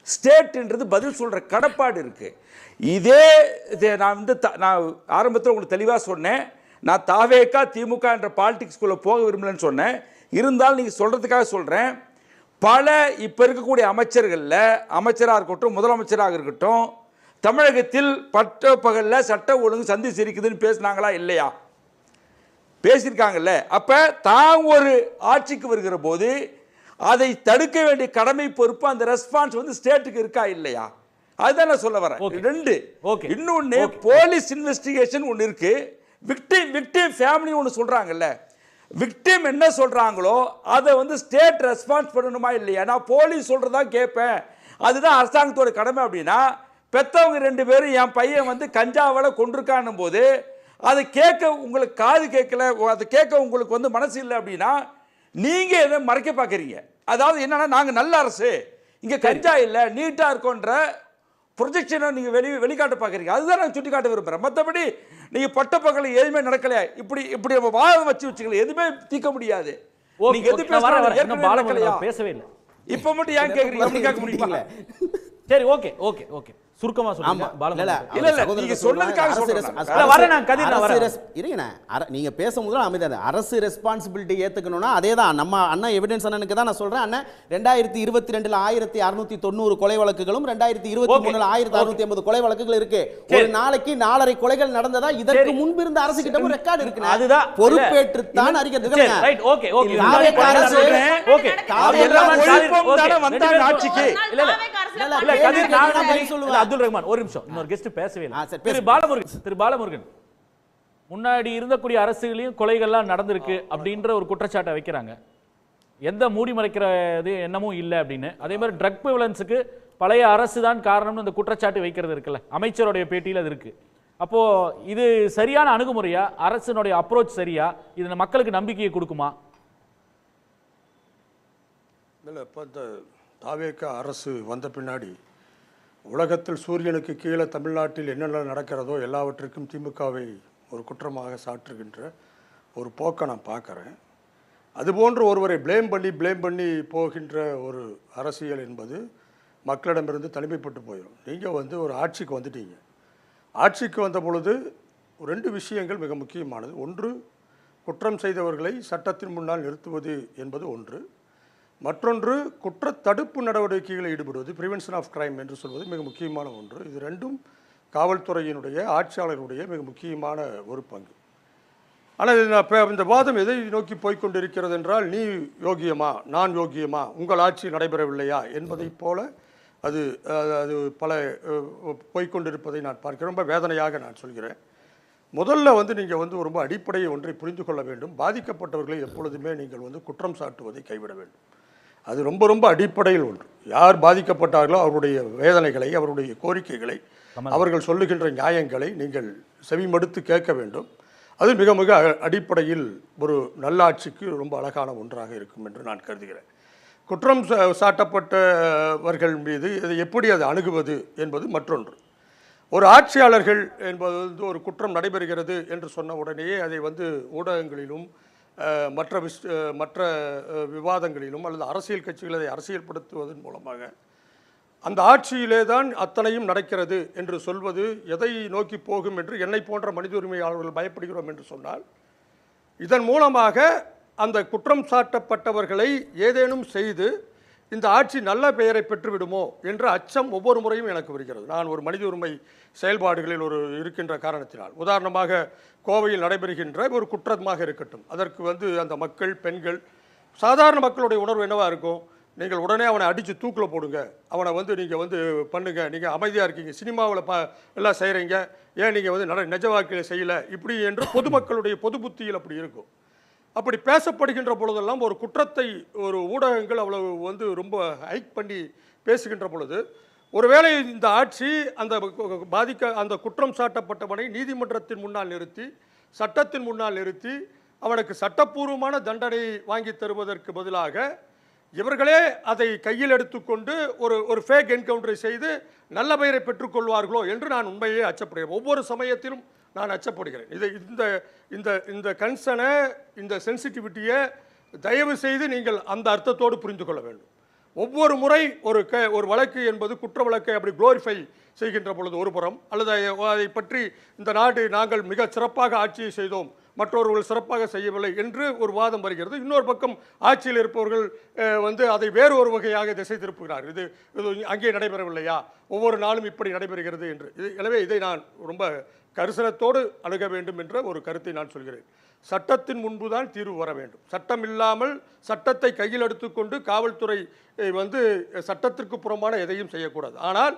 ஸ்டேட்டுன்றது பதில் சொல்கிற கடப்பாடு இருக்குது. நான் வந்து நான் ஆரம்பத்தில் உங்களுக்கு தெளிவாக சொன்னேன், நான் தாவேக்கா திமுக என்ற பாலிடிக்ஸ்குள்ளே போக விரும்பலன்னு சொன்னேன். இருந்தாலும் நீங்கள் சொல்கிறதுக்காக சொல்கிறேன், பல இப்போ இருக்கக்கூடிய அமைச்சராக இருக்கட்டும், முதலமைச்சராக இருக்கட்டும், தமிழகத்தில் பட்ட பகலில் சட்ட ஒழுங்கு சந்தி சிரிக்குதுன்னு பேசினாங்களா இல்லையா? பேசியிருக்காங்கல்ல. அப்போ தான் ஒரு ஆட்சிக்கு வருகிற போது அதை தடுக்க வேண்டிய கடமை பொறுப்பு அந்த ரெஸ்பான்ஸ் வந்து ஸ்டேட்டுக்கு இருக்கா இல்லையா? அதுதான் நான் சொல்ல வரேன். ரெண்டு. இன்னொன்று போலீஸ் இன்வெஸ்டிகேஷன் ஒன்று இருக்கு, விக்டிம் ஃபேமிலி ஒன்று சொல்றாங்கல்ல. விக்டிம் என்ன சொல்றாங்களோ அதை வந்து ஸ்டேட் ரெஸ்பான்ஸ் பண்ணணுமா இல்லையா? நான் போலீஸ் சொல்றதா கேட்பேன், அதுதான் அரசாங்கத்தோட கடமை. அப்படின்னா பெற்றவங்க 2 பேரும் என் பையன் வந்து கஞ்சாவால் கொண்டிருக்கான்னும் போது அதை கேட்க உங்களுக்கு காது கேட்கல, அதை கேட்க உங்களுக்கு வந்து மனசு இல்லை அப்படின்னா நீங்க எதை மறைக்க பார்க்குறீங்க? அதாவது என்னன்னா, நாங்கள் நல்ல அரசு, இங்கே கஞ்சா இல்லை, நீட்டாக இருக்கோன்ற ப்ரொஜெக்ஷனை நீங்கள் வெளிக்காட்ட பார்க்குறீங்க. அதுதான் நான் சுட்டி காட்ட விரும்புகிறேன். மற்றபடி நீங்கள் பட்ட பகலில் எதுவுமே நடக்கலையா, இப்படி நம்ம வாதம் வச்சுக்கல, எதுவுமே தீர்க்க முடியாது. நீங்க எது பேசவே இல்லை. இப்போ மட்டும் ஏன் கேட்குறீங்க? அப்படி கேட்க முடியுமா? சரி, ஓகே சுருக்கமா சொல்லுங்க. நீங்க பேசும்போது அமைதியா அரசு ரெஸ்பான்சிபிலிட்டி ஏத்துக்கணும்னா அதேதான் நம்ம அண்ணா எவிடன்ஸ் அண்ணனுக்கு தான் நான் சொல்றேன். அண்ணன் 2022 1690 கொலை வழக்குகளும் 2023 1650 கொலை வழக்குகள் இருக்கு. ஒரு நாளைக்கு 4.5 கொலைகள் நடந்ததா இதற்கு முன்பு இருந்த அரசு கிட்ட ஒரு ரெக்கார்டு இருக்கு. அதுதான் பொறுப்பேற்று தான் அறிக்கை. ரைட், ஓகே அப்துல் ரஹ்மான் ஒரு நிமிஷம், இன்னொரு கெஸ்ட் பேசவே இல்லை. திரு பாலமுருகன், முன்னாடி இருந்தக்கூடிய அரசுகளையும் கொலைகள்லாம் நடந்திருக்கு அப்படின்ற ஒரு குற்றச்சாட்டை வைக்கிறாங்க. எந்த மூடி மறைக்கிறது என்னமும் இல்லை அப்படின்னு. அதே மாதிரி ட்ரக் விவலன்ஸுக்கு பழைய அரசு தான் காரணம்னு அந்த குற்றச்சாட்டு வைக்கிறது இருக்குல்ல, அமைச்சருடைய பேட்டியில் அது இருக்கு. அப்போ இது சரியான அணுகுமுறையா? அரசினுடைய அப்ரோச் சரியா? இது மக்களுக்கு நம்பிக்கையை கொடுக்குமா? இல்லை, இப்போ இந்த தாவேக்கா அரசு வந்த பின்னாடி உலகத்தில் சூரியனுக்கு கீழே தமிழ்நாட்டில் என்னென்ன நடக்கிறதோ எல்லாவற்றிற்கும் திமுகவை ஒரு குற்றமாக சாற்றுகின்ற ஒரு போக்கை நான் பார்க்குறேன். அதுபோன்று ஒருவரை ப்ளேம் பண்ணி போகின்ற ஒரு அரசியல் என்பது மக்களிடமிருந்து தனிமைப்பட்டு போயிடும். நீங்கள் வந்து ஒரு ஆட்சிக்கு வந்துட்டீங்க. ஆட்சிக்கு வந்த பொழுது 2 விஷயங்கள் மிக முக்கியமானது. ஒன்று, குற்றம் செய்தவர்களை சட்டத்தின் முன்னால் நிறுத்துவது என்பது ஒன்று. மற்றொன்று, குற்ற தடுப்பு நடவடிக்கைகளில் ஈடுபடுவது, ப்ரிவென்ஷன் ஆஃப் கிரைம் என்று சொல்வது மிக முக்கியமான ஒன்று. இது 2ம் காவல்துறையினுடைய ஆட்சியாளர்களுடைய மிக முக்கியமான ஒரு பங்கு. ஆனால் இந்த வாதம் எதை நோக்கி போய்கொண்டிருக்கிறது என்றால், நீ யோகியமா நான் யோகியமா, உங்கள் ஆட்சி நடைபெறவில்லையா என்பதை போல அது பல போய்கொண்டிருப்பதை நான் பார்க்கிறேன். ரொம்ப வேதனையாக நான் சொல்கிறேன். முதல்ல வந்து நீங்கள் வந்து ரொம்ப அடிப்படையை ஒன்றை புரிந்து கொள்ள வேண்டும். பாதிக்கப்பட்டவர்களை எப்பொழுதுமே நீங்கள் வந்து குற்றம் சாட்டுவதை கைவிட வேண்டும். அது ரொம்ப ரொம்ப அடிப்படையில் ஒன்று. யார் பாதிக்கப்பட்டார்களோ அவருடைய வேதனைகளை, அவருடைய கோரிக்கைகளை, அவர்கள் சொல்லுகின்ற நியாயங்களை நீங்கள் செவிமடுத்து கேட்க வேண்டும். அது மிக மிக அடிப்படையில் ஒரு நல்லாட்சிக்கு ரொம்ப அழகான ஒன்றாக இருக்கும் என்று நான் கருதுகிறேன். குற்றம் சாட்டப்பட்டவர்கள் மீது இதை எப்படி அதை அணுகுவது என்பது மற்றொன்று. ஒரு ஆட்சியாளர்கள் என்பது வந்து ஒரு குற்றம் நடைபெறுகிறது என்று சொன்ன உடனேயே அதை வந்து ஊடகங்களிலும் மற்ற விவாதங்களிலும் அல்லது அரசியல் கட்சிகள் அதை அரசியல்படுத்துவதன் மூலமாக அந்த ஆட்சியிலே தான் அத்தனையும் நடக்கிறது என்று சொல்வது எதை நோக்கி போகும் என்று என்னை போன்ற மனித உரிமையாளர்கள் பயப்படுகிறோம் என்று சொன்னால், இதன் மூலமாக அந்த குற்றம் சாட்டப்பட்டவர்களை ஏதேனும் செய்து இந்த ஆட்சி நல்ல பெயரை பெற்றுவிடுமோ என்ற அச்சம் ஒவ்வொரு முறையும் எனக்கு வருகிறது. நான் ஒரு மனித உரிமை செயல்பாடுகளில் இருக்கின்ற காரணத்தினால், உதாரணமாக கோவையில் நடைபெறுகின்ற ஒரு குற்றமாக இருக்கட்டும், அதற்கு அந்த மக்கள், பெண்கள், சாதாரண மக்களுடைய உணர்வு என்னவா இருக்கும்? நீங்கள் உடனே அவனை அடித்து தூக்கில் போடுங்க, அவனை நீங்கள் பண்ணுங்க, நீங்கள் அமைதியாக இருக்கீங்க, சினிமாவில் எல்லாம் செய்கிறீங்க, ஏன் நீங்கள் நிஜ வாழ்க்கையில் செய்யலை, இப்படி என்று பொதுமக்களுடைய பொது புத்தியில் அப்படி இருக்கும். அப்படி பேசப்படுகின்ற பொழுதெல்லாம் ஒரு குற்றத்தை ஒரு ஊடகங்கள் அவ்வளவு ரொம்ப ஹைக் பண்ணி பேசுகின்ற பொழுது, ஒருவேளை இந்த ஆட்சி அந்த குற்றம் சாட்டப்பட்டவனை நீதிமன்றத்தின் முன்னால் நிறுத்தி, சட்டத்தின் முன்னால் நிறுத்தி, அவனுக்கு சட்டப்பூர்வமான தண்டனை வாங்கி தருவதற்கு பதிலாக இவர்களே அதை கையில் எடுத்துக்கொண்டு ஒரு ஃபேக் என்கவுண்டரை செய்து நல்ல பெயரை பெற்றுக்கொள்வார்களோ என்று நான் உண்மையே அச்சப்படுகிறேன். ஒவ்வொரு சமயத்திலும் நான் அச்சப்படுகிறேன். இந்த கன்சர்னை, இந்த சென்சிட்டிவிட்டியை தயவு செய்து நீங்கள் அந்த அர்த்தத்தோடு புரிந்து கொள்ள வேண்டும். ஒவ்வொரு முறை ஒரு வழக்கு என்பது குற்ற வழக்கை அப்படி குளோரிஃபை செய்கின்ற பொழுது ஒரு புறம், அல்லது அதை பற்றி இந்த நாங்கள் மிக சிறப்பாக ஆட்சியை செய்தோம், மற்றவர்கள் சிறப்பாக செய்யவில்லை என்று ஒரு வாதம் வருகிறது. இன்னொரு பக்கம் ஆட்சியில் இருப்பவர்கள் அதை வேறு ஒரு வகையாக திசை திருப்புகிறார். இது அங்கே நடைபெறவில்லையா, ஒவ்வொரு நாளும் இப்படி நடைபெறுகிறது என்று. எனவே இதை நான் ரொம்ப கரிசனத்தோடு அணுக வேண்டும் என்ற ஒரு கருத்தை நான் சொல்கிறேன். சட்டத்தின் முன்புதான் தீர்வு வர வேண்டும். சட்டம் இல்லாமல் சட்டத்தை கையில் எடுத்துக்கொண்டு காவல்துறை சட்டத்திற்கு புறமான எதையும் செய்யக்கூடாது. ஆனால்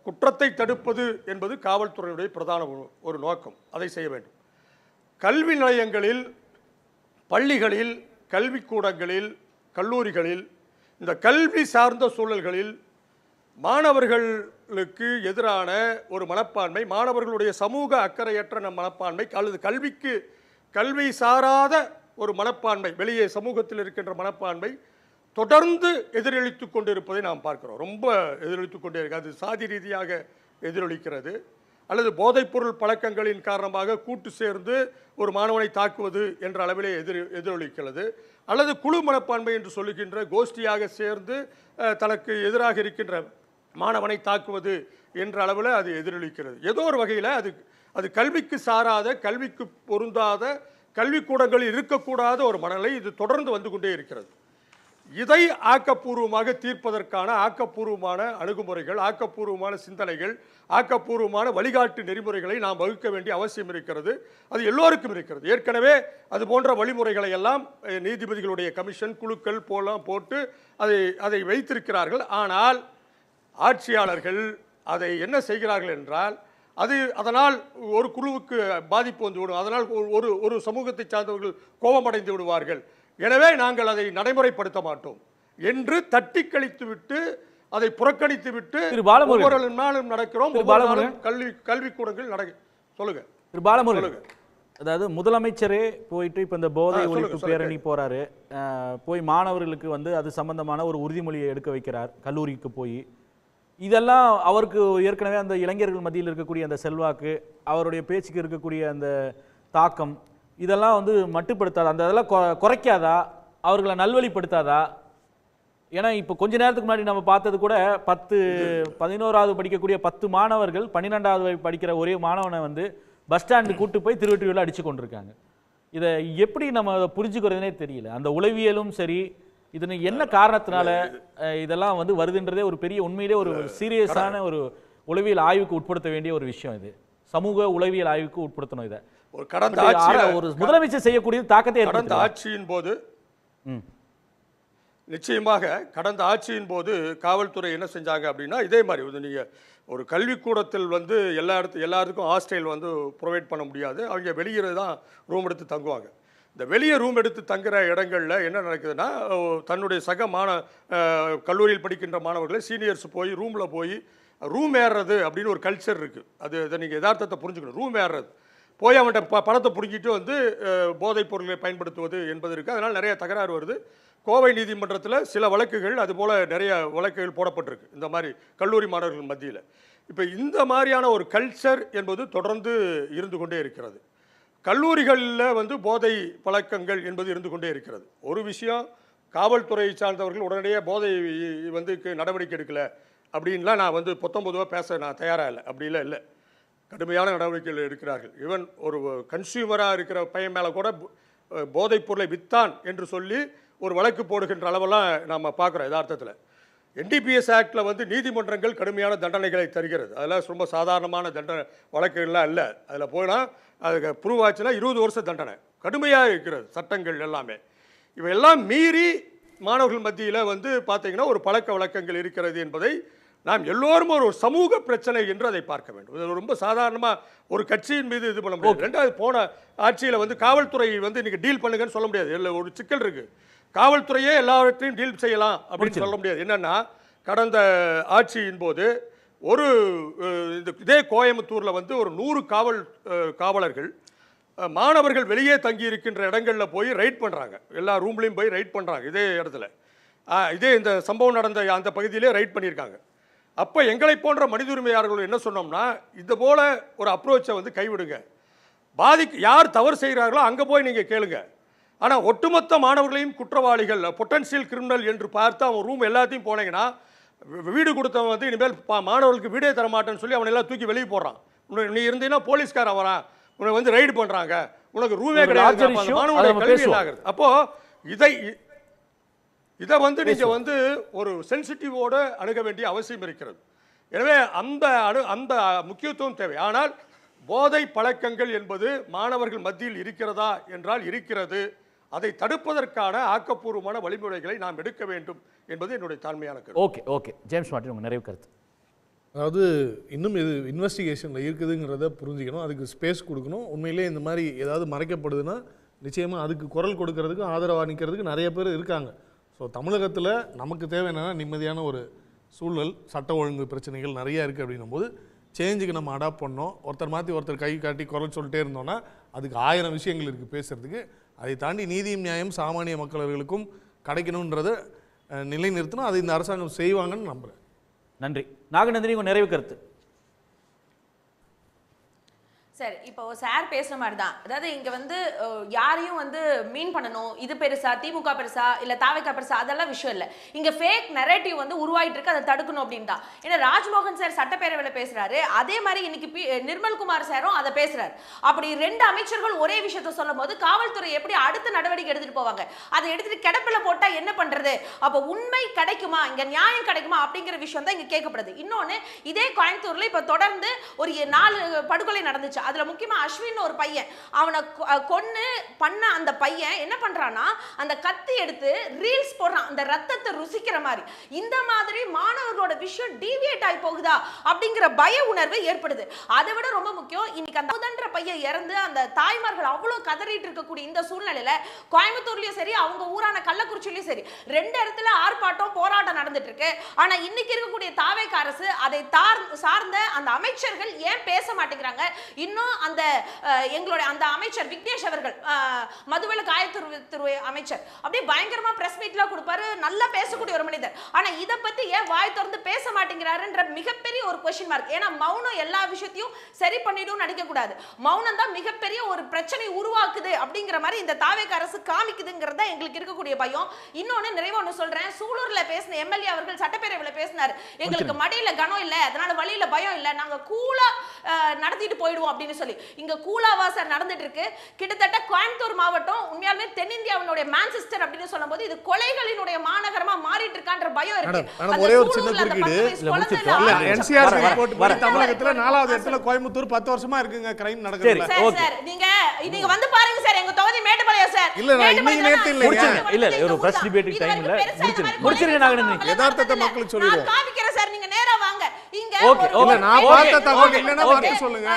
குற்றத்தை தடுப்பது என்பது காவல்துறையினுடைய பிரதான ஒரு நோக்கம். அதை செய்ய வேண்டும். கல்வி நிலையங்களில், பள்ளிகளில், கல்விக்கூடங்களில், கல்லூரிகளில், இந்த கல்வி சார்ந்த சூழல்களில் மாணவர்களுக்கு எதிரான ஒரு மனப்பான்மை, மாணவர்களுடைய சமூக அக்கறையற்ற மனப்பான்மை, அல்லது கல்வி சாராத ஒரு மனப்பான்மை, வெளியே சமூகத்தில் இருக்கின்ற மனப்பான்மை தொடர்ந்து எதிரொலித்து கொண்டிருப்பதை நாம் பார்க்கிறோம். ரொம்ப எதிரொலித்து கொண்டே இருக்கு. அது சாதி ரீதியாக எதிரொலிக்கிறது, அல்லது போதைப்பொருள் பழக்கங்களின் காரணமாக கூட்டு சேர்ந்து ஒரு மாணவனை தாக்குவது என்ற அளவிலே எதிரொலிக்கிறது, அல்லது குழு மனப்பான்மை என்று சொல்லுகின்ற கோஷ்டியாக சேர்ந்து தனக்கு எதிராக இருக்கின்ற மாணவனை தாக்குவது என்ற அளவில் அது எதிரொலிக்கிறது. ஏதோ ஒரு வகையில் அது கல்விக்கு சாராத, கல்விக்கு பொருந்தாத, கல்விக்கூடங்களில் இருக்கக்கூடாத ஒரு மனநிலை இது தொடர்ந்து வந்து கொண்டே இருக்கிறது. இதை ஆக்கப்பூர்வமாக தீர்ப்பதற்கான ஆக்கப்பூர்வமான அணுகுமுறைகள், ஆக்கப்பூர்வமான சிந்தனைகள், ஆக்கப்பூர்வமான வழிகாட்டு நெறிமுறைகளை நாம் வகுக்க வேண்டிய அவசியம் இருக்கிறது. அது எல்லோருக்கும் இருக்கிறது. ஏற்கனவே அது போன்ற வழிமுறைகளை எல்லாம் நீதிபதிகளுடைய கமிஷன், குழுக்கள் போட்டு அதை வைத்திருக்கிறார்கள். ஆனால் ஆட்சியாளர்கள் அதை என்ன செய்கிறார்கள் என்றால், அதனால் ஒரு குழுவுக்கு பாதிப்பு வந்துவிடும், அதனால் ஒரு சமூகத்தை சார்ந்தவர்கள் கோபமடைந்து விடுவார்கள், எனவே நாங்கள் அதை நடைமுறைப்படுத்த மாட்டோம் என்று தட்டி கழித்து விட்டு, அதை புறக்கணித்து விட்டு ஒவ்வொரு நாளும் நடக்கிறோம். கல்விக்கூடங்கள் சொல்லுங்க திரு பாலமுருகன். அதாவது முதலமைச்சரே போயிட்டு இப்போ இந்த போதை ஒழிப்பு பேரணி போறாரு, போய் மாணவர்களுக்கு அது சம்பந்தமான ஒரு உறுதிமொழியை எடுக்க வைக்கிறார் கல்லூரிக்கு போய். இதெல்லாம் அவருக்கு ஏற்கனவே அந்த இளைஞர்கள் மத்தியில் இருக்கக்கூடிய அந்த செல்வாக்கு, அவருடைய பேச்சுக்கு இருக்கக்கூடிய அந்த தாக்கம், இதெல்லாம் மட்டுப்படுத்தாதா, அந்த இதெல்லாம் குறைக்காதா, அவர்களை நல்வழிப்படுத்தாதா? ஏன்னா இப்போ கொஞ்ச நேரத்துக்கு முன்னாடி நம்ம பார்த்தது கூட 11வது படிக்கக்கூடிய 10 மாணவர்கள் 12வது படிக்கிற ஒரே மாணவனை பஸ் ஸ்டாண்டு கூட்டு போய் திருவெற்றியூரில் அடிச்சு கொண்டிருக்காங்க. இதை எப்படி நம்ம புரிஞ்சுக்கிறதுனே தெரியல. அந்த உளவியலும் சரி, இது என்ன காரணத்தினால இதெல்லாம் வருதுன்றதே ஒரு பெரிய, உண்மையிலே ஒரு சீரியஸான ஒரு உளவியல் ஆய்வுக்கு உட்படுத்த வேண்டிய ஒரு விஷயம். இது சமூக உளவியல் ஆய்வுக்கு உட்படுத்தணும். இதை ஒரு முதலமைச்சர் செய்யக்கூடிய தாக்கத்தை கடந்த ஆட்சியின் போது நிச்சயமாக கடந்த ஆட்சியின் போது காவல்துறை என்ன செஞ்சாங்க அப்படின்னா, இதே மாதிரி நீங்கள் ஒரு கல்விக்கூடத்தில் எல்லாத்துக்கும் ஹாஸ்டல் ப்ரொவைட் பண்ண முடியாது, அவங்க வெளியே தான் ரூம் எடுத்து தங்குவாங்க. இந்த வெளியே ரூம் எடுத்து தங்குற இடங்களில் என்ன நடக்குதுன்னா, தன்னுடைய கல்லூரியில் படிக்கின்ற மாணவர்களை சீனியர்ஸ் போய் ரூமில் போய் ரூம் ஏறுறது அப்படின்னு ஒரு கல்ச்சர் இருக்குது. அதை நீங்கள் யதார்த்தத்தை புரிஞ்சுக்கணும். ரூம் ஏறுறது, போய் அவன்கிட்ட பணத்தை பிடிக்கிட்டு போதைப் பொருட்களை பயன்படுத்துவது என்பது இருக்குது. அதனால் நிறைய தகராறு வருது. கோவை நீதிமன்றத்தில் சில வழக்குகள், அதுபோல் நிறைய வழக்குகள் போடப்பட்டிருக்கு இந்த மாதிரி கல்லூரி மாணவர்கள் மத்தியில். இப்போ இந்த மாதிரியான ஒரு கல்ச்சர் என்பது தொடர்ந்து இருந்து கொண்டே இருக்கிறது. கல்லூரிகளில் போதை பழக்கங்கள் என்பது இருந்து கொண்டே இருக்கிறது. ஒரு விஷயம், காவல்துறையை சார்ந்தவர்கள் உடனடியாக போதை நடவடிக்கை எடுக்கலை அப்படின்லாம் நான் பொதுவாக பேச நான் தயாராக இல்லை. அப்படிலாம் இல்லை, கடுமையான நடவடிக்கைகள் எடுக்கிறார்கள். ஈவன் ஒரு கன்சியூமராக இருக்கிற பையன் மேலே கூட போதைப் பொருளை வித்தான் என்று சொல்லி ஒரு வழக்கு போடுகின்ற அளவெல்லாம் நம்ம பார்க்குறோம் யதார்த்தத்தில். NDPS ஆக்டில் வந்து நீதிமன்றங்கள் கடுமையான தண்டனைகளை தருகிறது. அதெல்லாம் ரொம்ப சாதாரணமான வழக்குகள்லாம் இல்லை. அதில் போனால் அதுக்கு ப்ரூவ் ஆச்சுன்னா 20 வருஷ தண்டனை கடுமையாக இருக்கிறது சட்டங்கள் எல்லாமே. இவையெல்லாம் மீறி மாணவர்கள் மத்தியில் வந்து பார்த்தீங்கன்னா ஒரு பழக்க வழக்கங்கள் இருக்கிறது என்பதை நாம் எல்லோரும் ஒரு சமூக பிரச்சனை என்று அதை பார்க்க வேண்டும். இது ரொம்ப சாதாரணமாக ஒரு கட்சியின் மீது இது பண்ண முடியாது. ரெண்டாவது, போன ஆட்சியில் வந்து காவல்துறை வந்து நீங்கள் டீல் பண்ணுங்கன்னு சொல்ல முடியாது. இல்லை, ஒரு சிக்கல் இருக்குது. காவல்துறையே எல்லாவற்றையும் டீல் செய்யலாம் அப்படின்னு சொல்ல முடியாது. என்னென்னா, கடந்த ஆட்சியின் போது ஒரு இதே கோயம்புத்தூரில் வந்து ஒரு 100 காவலர்கள் மாணவர்கள் வெளியே தங்கி இருக்கின்ற இடங்களில் போய் ரைட் பண்ணுறாங்க. எல்லா ரூம்லேயும் போய் ரைட் பண்ணுறாங்க. இதே இடத்துல இதே இந்த சம்பவம் நடந்த அந்த பகுதியிலே ரைட் பண்ணியிருக்காங்க. அப்போ எங்களை போன்ற மனித உரிமையாளர்கள் என்ன சொன்னோம்னா, இது போல் ஒரு அப்ரோச்சை வந்து கைவிடுங்க. யார் தவறு செய்கிறார்களோ அங்கே போய் நீங்கள் கேளுங்க. ஆனால் ஒட்டுமொத்த மாணவர்களையும் குற்றவாளிகள், பொட்டன்ஷியல் கிரிமினல் என்று பார்த்து அவன் ரூம் எல்லாத்தையும் போனீங்கன்னா, வீடு கொடுத்தவன் வந்து இனிமேல் மாணவர்களுக்கு வீடே தரமாட்டேன்னு சொல்லி அவனை எல்லாம் தூக்கி வெளியே போடுறான். நீ இருந்தீங்கன்னா போலீஸ்காரன் வரான், உன்னை வந்து ரைடு பண்ணுறாங்க, உனக்கு ரூமே கிடையாது, மாணவனுடைய கல்வி ஆகுது. அப்போது இதை வந்து நீங்கள் வந்து ஒரு சென்சிட்டிவோடு அணுக வேண்டிய அவசியம் இருக்கிறது. எனவே அந்த முக்கியத்துவம் தேவை. ஆனால் போதை பழக்கங்கள் என்பது மாணவர்கள் மத்தியில் இருக்கிறதா என்றால் இருக்கிறது. அதை தடுப்பதற்கான ஆக்கப்பூர்வமான வழிமுறைகளை நாம் எடுக்க வேண்டும் என்பது என்னுடைய தாழ்மையான கருத்து. ஓகே ஜேம்ஸ் மார்ட்டின், உங்கள் நிறைவு கருத்து. அதாவது இன்னும் இது இன்வெஸ்டிகேஷனில் இருக்குதுங்கிறத புரிஞ்சுக்கணும், அதுக்கு ஸ்பேஸ் கொடுக்கணும். உண்மையிலே இந்த மாதிரி ஏதாவது மறைக்கப்படுதுன்னா நிச்சயமாக அதுக்கு குரல் கொடுக்கறதுக்கு ஆதரவாக நிற்கிறதுக்கு நிறைய பேர் இருக்காங்க. ஸோ தமிழகத்தில் நமக்கு தேவை என்னென்னா நிம்மதியான ஒரு சூழல், சட்ட ஒழுங்கு பிரச்சனைகள் நிறையா இருக்குது. அப்படின்னும் போது சேஞ்சுக்கு நம்ம அடாப்ட் பண்ணோம். ஒருத்தர் மாற்றி ஒருத்தர் கை காட்டி குரல் சொல்லிட்டே இருந்தோன்னா அதுக்கு 1000 விஷயங்கள் இருக்குது பேசுகிறதுக்கு. அதை தாண்டி நீதியும் நியாயம் சாமானிய மக்களர்களுக்கும் கிடைக்கணுன்றதை நிலைநிறுத்தணும். அது இந்த அரசாங்கம் செய்வாங்கன்னு நம்புகிறேன். நன்றி. நாகநந்தினி, உங்கள் நிறைவு கருத்து. சரி, இப்போ சார் பேசுற மாதிரி தான். அதாவது இங்க வந்து யாரையும் வந்து மீன் பண்ணணும், இது பெருசா, திமுக பெருசா இல்ல தாவேகா பெருசா, அதெல்லாம் விஷயம் இல்லை. இங்க ஃபேக் நரேட்டிவ் வந்து உருவாயிட்டு இருக்கு, அதை தடுக்கணும் அப்படின்னு தான். ஏன்னா ராஜ்மோகன் சார் சட்டப்பேரவையில் பேசுறாரு, அதே மாதிரி இன்னைக்கு நிர்மல்குமார் சாரும் அதை பேசுறாரு. அப்படி 2 அமைச்சர்கள் ஒரே விஷயத்த சொல்லும் போது காவல்துறை எப்படி அடுத்த நடவடிக்கை எடுத்துட்டு போவாங்க? அதை எடுத்துட்டு கிடப்பில போட்டா என்ன பண்றது? அப்ப உண்மை கிடைக்குமா, இங்க நியாயம் கிடைக்குமா அப்படிங்கிற விஷயம் தான் இங்க கேட்கப்படுது. இன்னொன்னு, இதே கோயம்புத்தூர்ல இப்ப தொடர்ந்து ஒரு 4 படுகொலை நடந்துச்சு. அதுல முக்கியமா அஸ்வின் ஒரு பையன், அவனை கொன்னு பண்ண அந்த பையன் என்ன பண்றானா, அந்த கத்தி எடுத்து ரீல்ஸ் போடுறான், அந்த ரத்தத்தை ருசிக்கிற மாதிரி. இந்த மாதிரி மாணவர்களோட விஷயம் டீவியேட் ஆகி போகுதா அப்படிங்கிற பய உணர்வு ஏற்படுது. அதை விட ரொம்ப முக்கியம், இன்னைக்கு அந்த முதன்ற பையன் இறந்து அந்த தாய்மார்கள் அவ்வளவு கதறிட்டு இருக்கக்கூடிய இந்த சூழ்நிலையில கோயம்புத்தூர்லயும் சரி, அவங்க ஊரான கள்ளக்குறிச்சியிலயும் சரி, 2 இடத்துல ஆர்ப்பாட்டம் போராட்டம் நடந்துட்டு இருக்கு. ஆனா இன்னைக்கு இருக்கக்கூடிய தாவேகா அரசு அதை சார்ந்த அந்த அமைச்சர்கள் ஏன் பேச மாட்டேங்கிறாங்க? இன்னும் அந்த எங்களுடைய அந்த அமைச்சர் விக்னேஷ் அவர்கள், மதுவிலக்கு ஆயத்துறை அமைச்சர், அப்படியே பயங்கரமா பிரஸ் மீட்ல கொடுப்பாரு, நல்லா பேசக்கூடிய ஒரு மனிதர். ஆனா இத பத்தி ஏன் வாய் திறந்து பேச மாட்டேங்கிறாருன்ற மிகப்பெரிய ஒரு क्वेश्चन மார்க். ஏன்னா மௌனம் எல்லா விஷயத்தையும் சரி பண்ணிடும் நடிக்க கூடாது. மௌனம் தான் மிகப்பெரிய ஒரு பிரச்சனை உருவாக்குது அப்படிங்கிற மாதிரி இந்த தாவேகா அரசு காமிக்குதுங்கிறத எங்களுக்கு இருக்கக்கூடிய பயம். இன்னொன்னு நிறைவா ஒன்று சொல்றேன், சூலூர்ல பேசின எம்எல்ஏ அவர்கள் சட்டப்பேரவையில் பேசினார், எங்களுக்கு மடியில கனம் இல்லை, அதனால வழியில பயம் இல்லை, நாங்க கூலா நடத்திட்டு போயிடுவோம் அப்படின்னு சொல்லி. இங்க கூலாவா சார் நடந்துட்டு இருக்கு? கிட்டத்தட்ட கோயம்புத்தூர் மாவட்டம் உண்மையாலுமே தென்னிந்தியாவினுடைய மான்செஸ்டர் அப்படின்னு சொல்லும்போது இது கொலைகளினுடைய மாநகரமா மாறிட்டு இருக்கான்ற பயம் இருக்கு. ஒரே ஒரு சின்ன குறுக்கீடு, NCR ரிப்போர்ட் படி தமிழகத்துல 4வது இடத்துல கோயம்புத்தூர் 10 வருஷமா இருக்குங்க கிரைம் நடக்குது. சார் நீங்க வந்து பாருங்க சார், எங்க தொகுதி மேட்டுப்பாளையம் சார். இல்ல இன்னைக்கு நேத்து இல்ல ஒரு பிரஸ் டிபேட் டைம் இல்ல, முடிச்சிருங்க நாகநந்தினி. யதார்த்தத்தை மக்களுக்கு சொல்லிடுவோம். நான் காமிக்கிறேன் சார், நீங்க நேரா வாங்க. இங்க இல்ல நான் பார்த்த தகவல் இல்லனா பார்த்து சொல்லுங்க.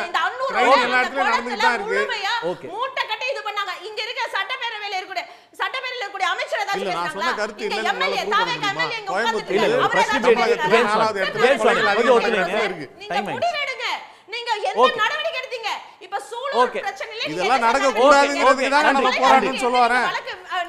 கிரைம் எல்லா இடத்துலயும் நடந்துட்டு தான் இருக்கு. மூட்டை கட்டி இது பண்ணாங்க. இங்க இருக்க சட்டப்பேரவையில இருக்க சட்டப்பேரவையில இருக்க அமைச்சர் ஏதாவது பேசுறாங்களா? நான் சொன்ன கருத்து இல்ல, எம்எல்ஏ தாவேகா எம்எல்ஏ இங்க கோயம்புத்தூர் இல்ல பிரஸ் டிபேட் 4வது இடத்துல இருக்கு. நீங்க முடிவெடுங்க, நீங்க என்ன நடவடிக்கை எடுத்தீங்க? இப்ப சூலூர் பிரச்சனையில இதெல்லாம் நடக்க கூடாதுங்கிறதுக்கு தான் நம்ம போராட்டம்னு சொல்ல வரேன்.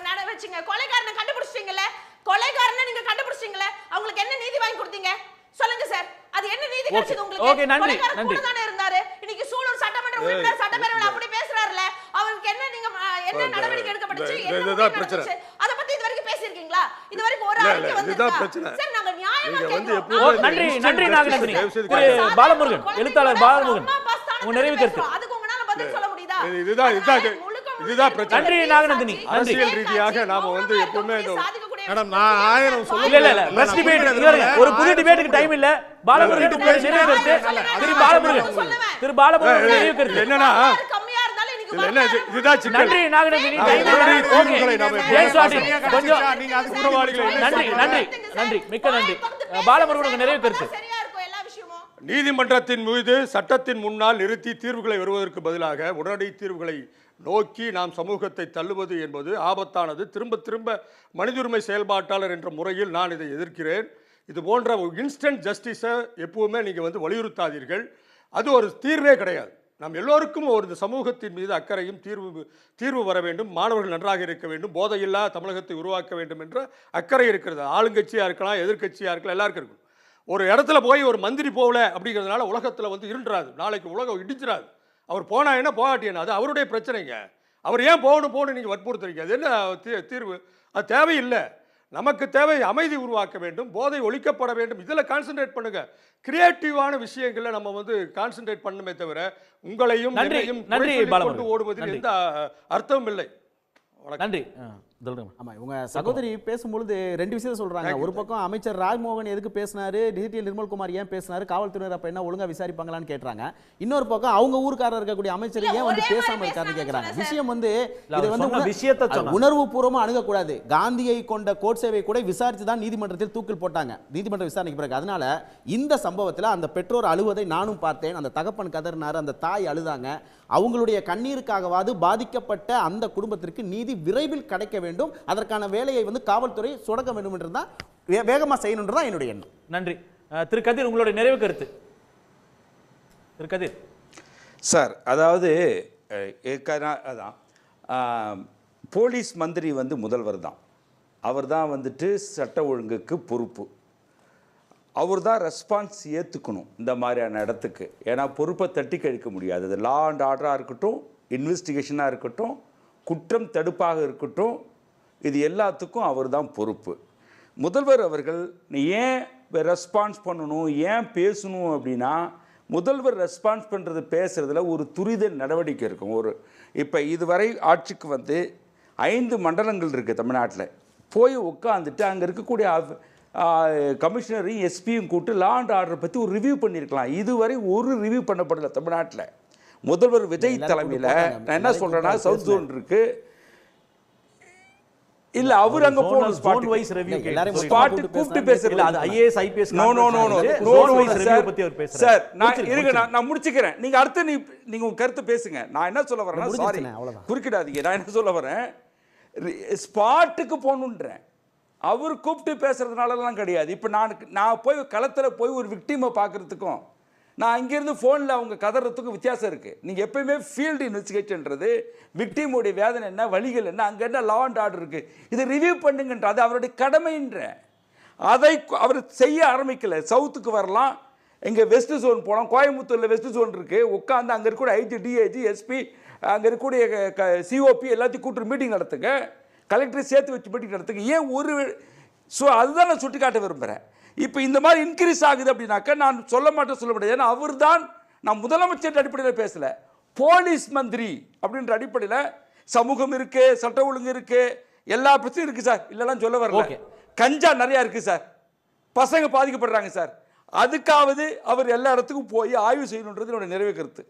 நட வெச்சீங்க, கொலைகாரனை கண்டுபிடிச்சிட்டீங்கல, கொலைகாரனை நீங்க கண்டுபிடிச்சிட்டீங்கல, அவங்களுக்கு என்ன நீதி வாங்கி கொடுத்தீங்க சொல்லுங்க சார்? அது என்ன நீதி கிடைச்சது உங்களுக்கு? ஓகே, நன்றி நன்றி. தானே இருந்தாரு. இன்னைக்கு சூலூர் சட்டமன்ற உறுப்பினர் சட்டப்பேரவையில அப்படி பேசுறாருல, அவருக்கு என்ன நீங்க என்ன நடவடிக்கை எடுக்கப்பட்டுச்சு? இதுதான் பிரச்சனை. அத பத்தி இதுவரைக்கும் பேசியிருக்கீங்களா? இதுவரைக்கும் ஒரு அறிக்கை வந்திருக்கா? சார் நாங்க நியாயமா கேக்குறோம். நன்றி நாகநந்தினி. பாலமுருகன், எழுத்தாளர் பாலமுருகன், உங்க நிறைவு கருத்து. அதுக்கு உங்களால பதில் சொல்ல முடியுதா? இதுதான் இதுதான் பிரச்சனை. நன்றி நாகநந்தினி. அரசியல் ரீதியாக நாம வந்து எப்பவுமே மேடம் நான் 1000 சொல்ல இல்ல பிரஸ் டிபேட் ஒரு புது டிபேட்டுக்கு டைம் இல்ல. பாலமுருகன் திரு பாலமுருகன் நிறைவு கருத்து என்னன்னா இதுதான் சிக்கல். நன்றி நாகநந்தினி. கொஞ்சம் நன்றி மிக்க நன்றி. பாலமுருகனுக்கு நிறைவு கருத்து. நீதிமன்றத்தின் மீது சட்டத்தின் முன்னால் நிறுத்தி தீர்வுகளை வருவதற்கு பதிலாக உடனடி தீர்வுகளை நோக்கி நாம் சமூகத்தை தள்ளுவது என்பது ஆபத்தானது. திரும்ப திரும்ப மனித உரிமை செயல்பாட்டாளர் என்ற முறையில் நான் இதை எதிர்க்கிறேன். இது போன்ற இன்ஸ்டன்ட் ஜஸ்டிஸை எப்பவுமே நீங்கள் வந்து வலியுறுத்தாதீர்கள். அது ஒரு தீர்வே கிடையாது. நாம் எல்லோருக்கும் ஒரு சமூகத்தின் மீது அக்கறையும் தீர்வு வர வேண்டும். மாணவர்கள் நன்றாக இருக்க வேண்டும், போதையில்லா தமிழகத்தை உருவாக்க வேண்டும் என்ற அக்கறை இருக்கிறது. ஆளுங்கட்சியாக இருக்கலாம், எதிர்கட்சியாக இருக்கலாம், எல்லாருக்கும் இருக்கும். ஒரு இடத்துல போய் ஒரு மந்திரி போகல அப்படிங்கிறதுனால உலகத்தில் வந்து இருண்டாது, நாளைக்கு உலகம் இடிச்சிடாது. அவர் போனா என்ன போகாட்டி என்ன, அது அவருடைய பிரச்சனைங்க. அவர் ஏன் போகணும் நீங்கள் வற்புறுத்துறீங்க? அது என்ன தீர்வு? அது தேவையில்லை. நமக்கு தேவை அமைதி உருவாக்க வேண்டும், போதை ஒழிக்கப்பட வேண்டும். இதில் கான்சென்ட்ரேட் பண்ணுங்க. கிரியேட்டிவான விஷயங்களை நம்ம வந்து கான்சென்ட்ரேட் பண்ணுமே தவிர உங்களையும் கொண்டு ஓடுவதில் எந்த அர்த்தமும் இல்லை. நன்றி. ஆமா, இவங்க சகோதரி பேசும்பொழுது ரெண்டு விஷயத்தை சொல்றாங்க. ஒரு பக்கம் அமைச்சர் ராஜ்மோகன் எதுக்கு பேசினாரு, டிஜிட்டல் நிர்மல்குமார் ஏன் பேசினாரு, காவல்துறையினர் அப்ப என்ன ஒழுங்கா விசாரிப்பாங்களான்னு கேட்றாங்க. இன்னொரு பக்கம் அவங்க ஊருக்காரர் இருக்கக்கூடிய அமைச்சர் ஏன் வந்து பேசாம இருக்காருன்னு கேட்கறாங்க. விஷயம் வந்து இது வந்து உணர்வு பூர்வமா அணுகக்கூடாது. காந்தியை கொண்ட கோட் சேவை கூட விசாரித்து தான் நீதிமன்றத்தில் தூக்கில் போட்டாங்க, நீதிமன்ற விசாரணைக்கு பிறகு. அதனால இந்த சம்பவத்தில் அந்த பெற்றோர் அழுவதை நானும் பார்த்தேன். அந்த தகப்பன் கதறினாரு, அந்த தாய் அழுதாங்க. அவங்களுடைய கண்ணீருக்காகவாது பாதிக்கப்பட்ட அந்த குடும்பத்திற்கு நீதி விரைவில் கிடைக்க வேண்டும். அதற்கான வேலையை வந்து காவல்துறை தொடங்க வேண்டும் என்றுதான் வேகமா செய்யணும்ன்றதான் என்னுடைய எண்ணம். நன்றி. திரு கதிர், உங்களுடைய நிறைவு கருத்து. திரு கதிர் சார், அதாவது அதான் போலீஸ் மந்திரி வந்து முதல்வர் தான். அவர் தான் வந்துட்டு சட்ட ஒழுங்குக்கு பொறுப்பு. அவர் தான் ரெஸ்பான்ஸ் ஏற்றுக்கணும் இந்த மாதிரியான இடத்துக்கு. ஏன்னா பொறுப்பை தட்டி கழிக்க முடியாது. அது லா அண்ட் ஆர்டராக இருக்கட்டும், இன்வெஸ்டிகேஷனாக இருக்கட்டும், குற்றம் தடுப்பாக இருக்கட்டும், இது எல்லாத்துக்கும் அவர் தான் பொறுப்பு. முதல்வர் அவர்கள் ஏன் ரெஸ்பான்ஸ் பண்ணணும், ஏன் பேசணும் அப்படின்னா, முதல்வர் ரெஸ்பான்ஸ் பண்ணுறது பேசுகிறதுல ஒரு துரித நடவடிக்கை இருக்கும். இப்போ இதுவரை ஆட்சிக்கு வந்து 5 மண்டலங்கள் இருக்குது தமிழ்நாட்டில். போய் உட்காந்துட்டு அங்கே இருக்கக்கூடிய கமிஷனரையும் எஸ்பியும் கூப்பிட்டு லா அண்ட் ஆர்டரை பற்றி ஒரு ரிவ்யூ பண்ணியிருக்கலாம். இதுவரை ஒரு ரிவ்யூ பண்ணப்படலை தமிழ்நாட்டில். முதல்வர் விஜய் தலைமையில் நான் என்ன சொல்கிறேன்னா, சவுத் ஜோன் இருக்குது இல்ல, அவர் அங்க போணும், ஸ்பாட் வைஸ் ரிவ்யூ கூப்பிட்டு பேசுறது. அது IAS IPS no wise review பத்தி அவர் பேசுறாரு. சார் நான் முடிச்சுக்கிறேன். நீங்க அடுத்து நீங்க உங்க கருத்து பேசுங்க. நான் என்ன சொல்ல வரேன்னா, சாரி குறுக்கிடாதீங்க, நான் என்ன சொல்ல வரேன், ஸ்பாட்டுக்கு போகணுன்றேன். அவர் கூப்பிட்டு பேசுறதுனாலலாம் கிடையாது. இப்போ நான் போய் களத்தில் போய் ஒரு விக்டிமை பார்க்குறதுக்கும் நான் அங்கேருந்து ஃபோனில் அவங்க கதறதுக்கும் வித்தியாசம் இருக்குது. நீங்கள் எப்போயுமே ஃபீல்டு இன்வெஸ்டிகேஷன்றது விக்டிமுடைய வேதனை என்ன, வழிகள் என்ன, அங்கே என்ன லா அண்ட் ஆர்டர் இருக்குது, இதை ரிவ்யூ பண்ணுங்கன்ற அது அவருடைய கடமைன்ற. அதை அவர் செய்ய ஆரம்பிக்கலை. சவுத்துக்கு வரலாம், இங்கே வெஸ்ட் ஜோன் போகலாம், கோயம்புத்தூரில் வெஸ்ட் ஜோன் இருக்குது, உட்காந்து அங்கே இருக்கக்கூடிய ஐஜி, டிஐஜி, எஸ்பி, அங்கே இருக்கக்கூடிய சிஓபி எல்லாத்தையும் கூட்டு மீட்டிங் நடத்துங்க, கலெக்டரை சேர்த்து வச்சு மீட்டிங் நடத்துங்க. ஏன் ஒரு அதுதான் நான் சுட்டி காட்ட விரும்புகிறேன். இப்போ இந்த மாதிரி இன்க்ரீஸ் ஆகுது அப்படின்னாக்கா நான் சொல்ல முடியாது. ஏன்னா அவர் தான், நான் முதலமைச்சர் அடிப்படையில் பேசலை, போலீஸ் மந்திரி அப்படின்ற அடிப்படையில் சமூகம் இருக்கு, சட்ட ஒழுங்கு இருக்கு, எல்லா பிரச்சனையும் இருக்கு சார். இல்லைலாம் சொல்ல வரல. கஞ்சா நிறையா இருக்கு சார், பசங்க பாதிக்கப்படுறாங்க சார். அதுக்காவது அவர் எல்லா இடத்துக்கும் போய் ஆய்வு செய்யணுன்றது என்னோட நிறைவு கருத்து.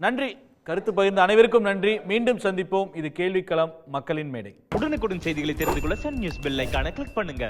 நன்றி. கருத்து பகிர்ந்த அனைவருக்கும் நன்றி. மீண்டும் சந்திப்போம். இது கேள்விக்களம், மக்களின் மேடை. உடனுக்குடன் செய்திகளை தெரிந்து கொள்ள சன் நியூஸ் பெல் ஐகானை கிளிக் பண்ணுங்க.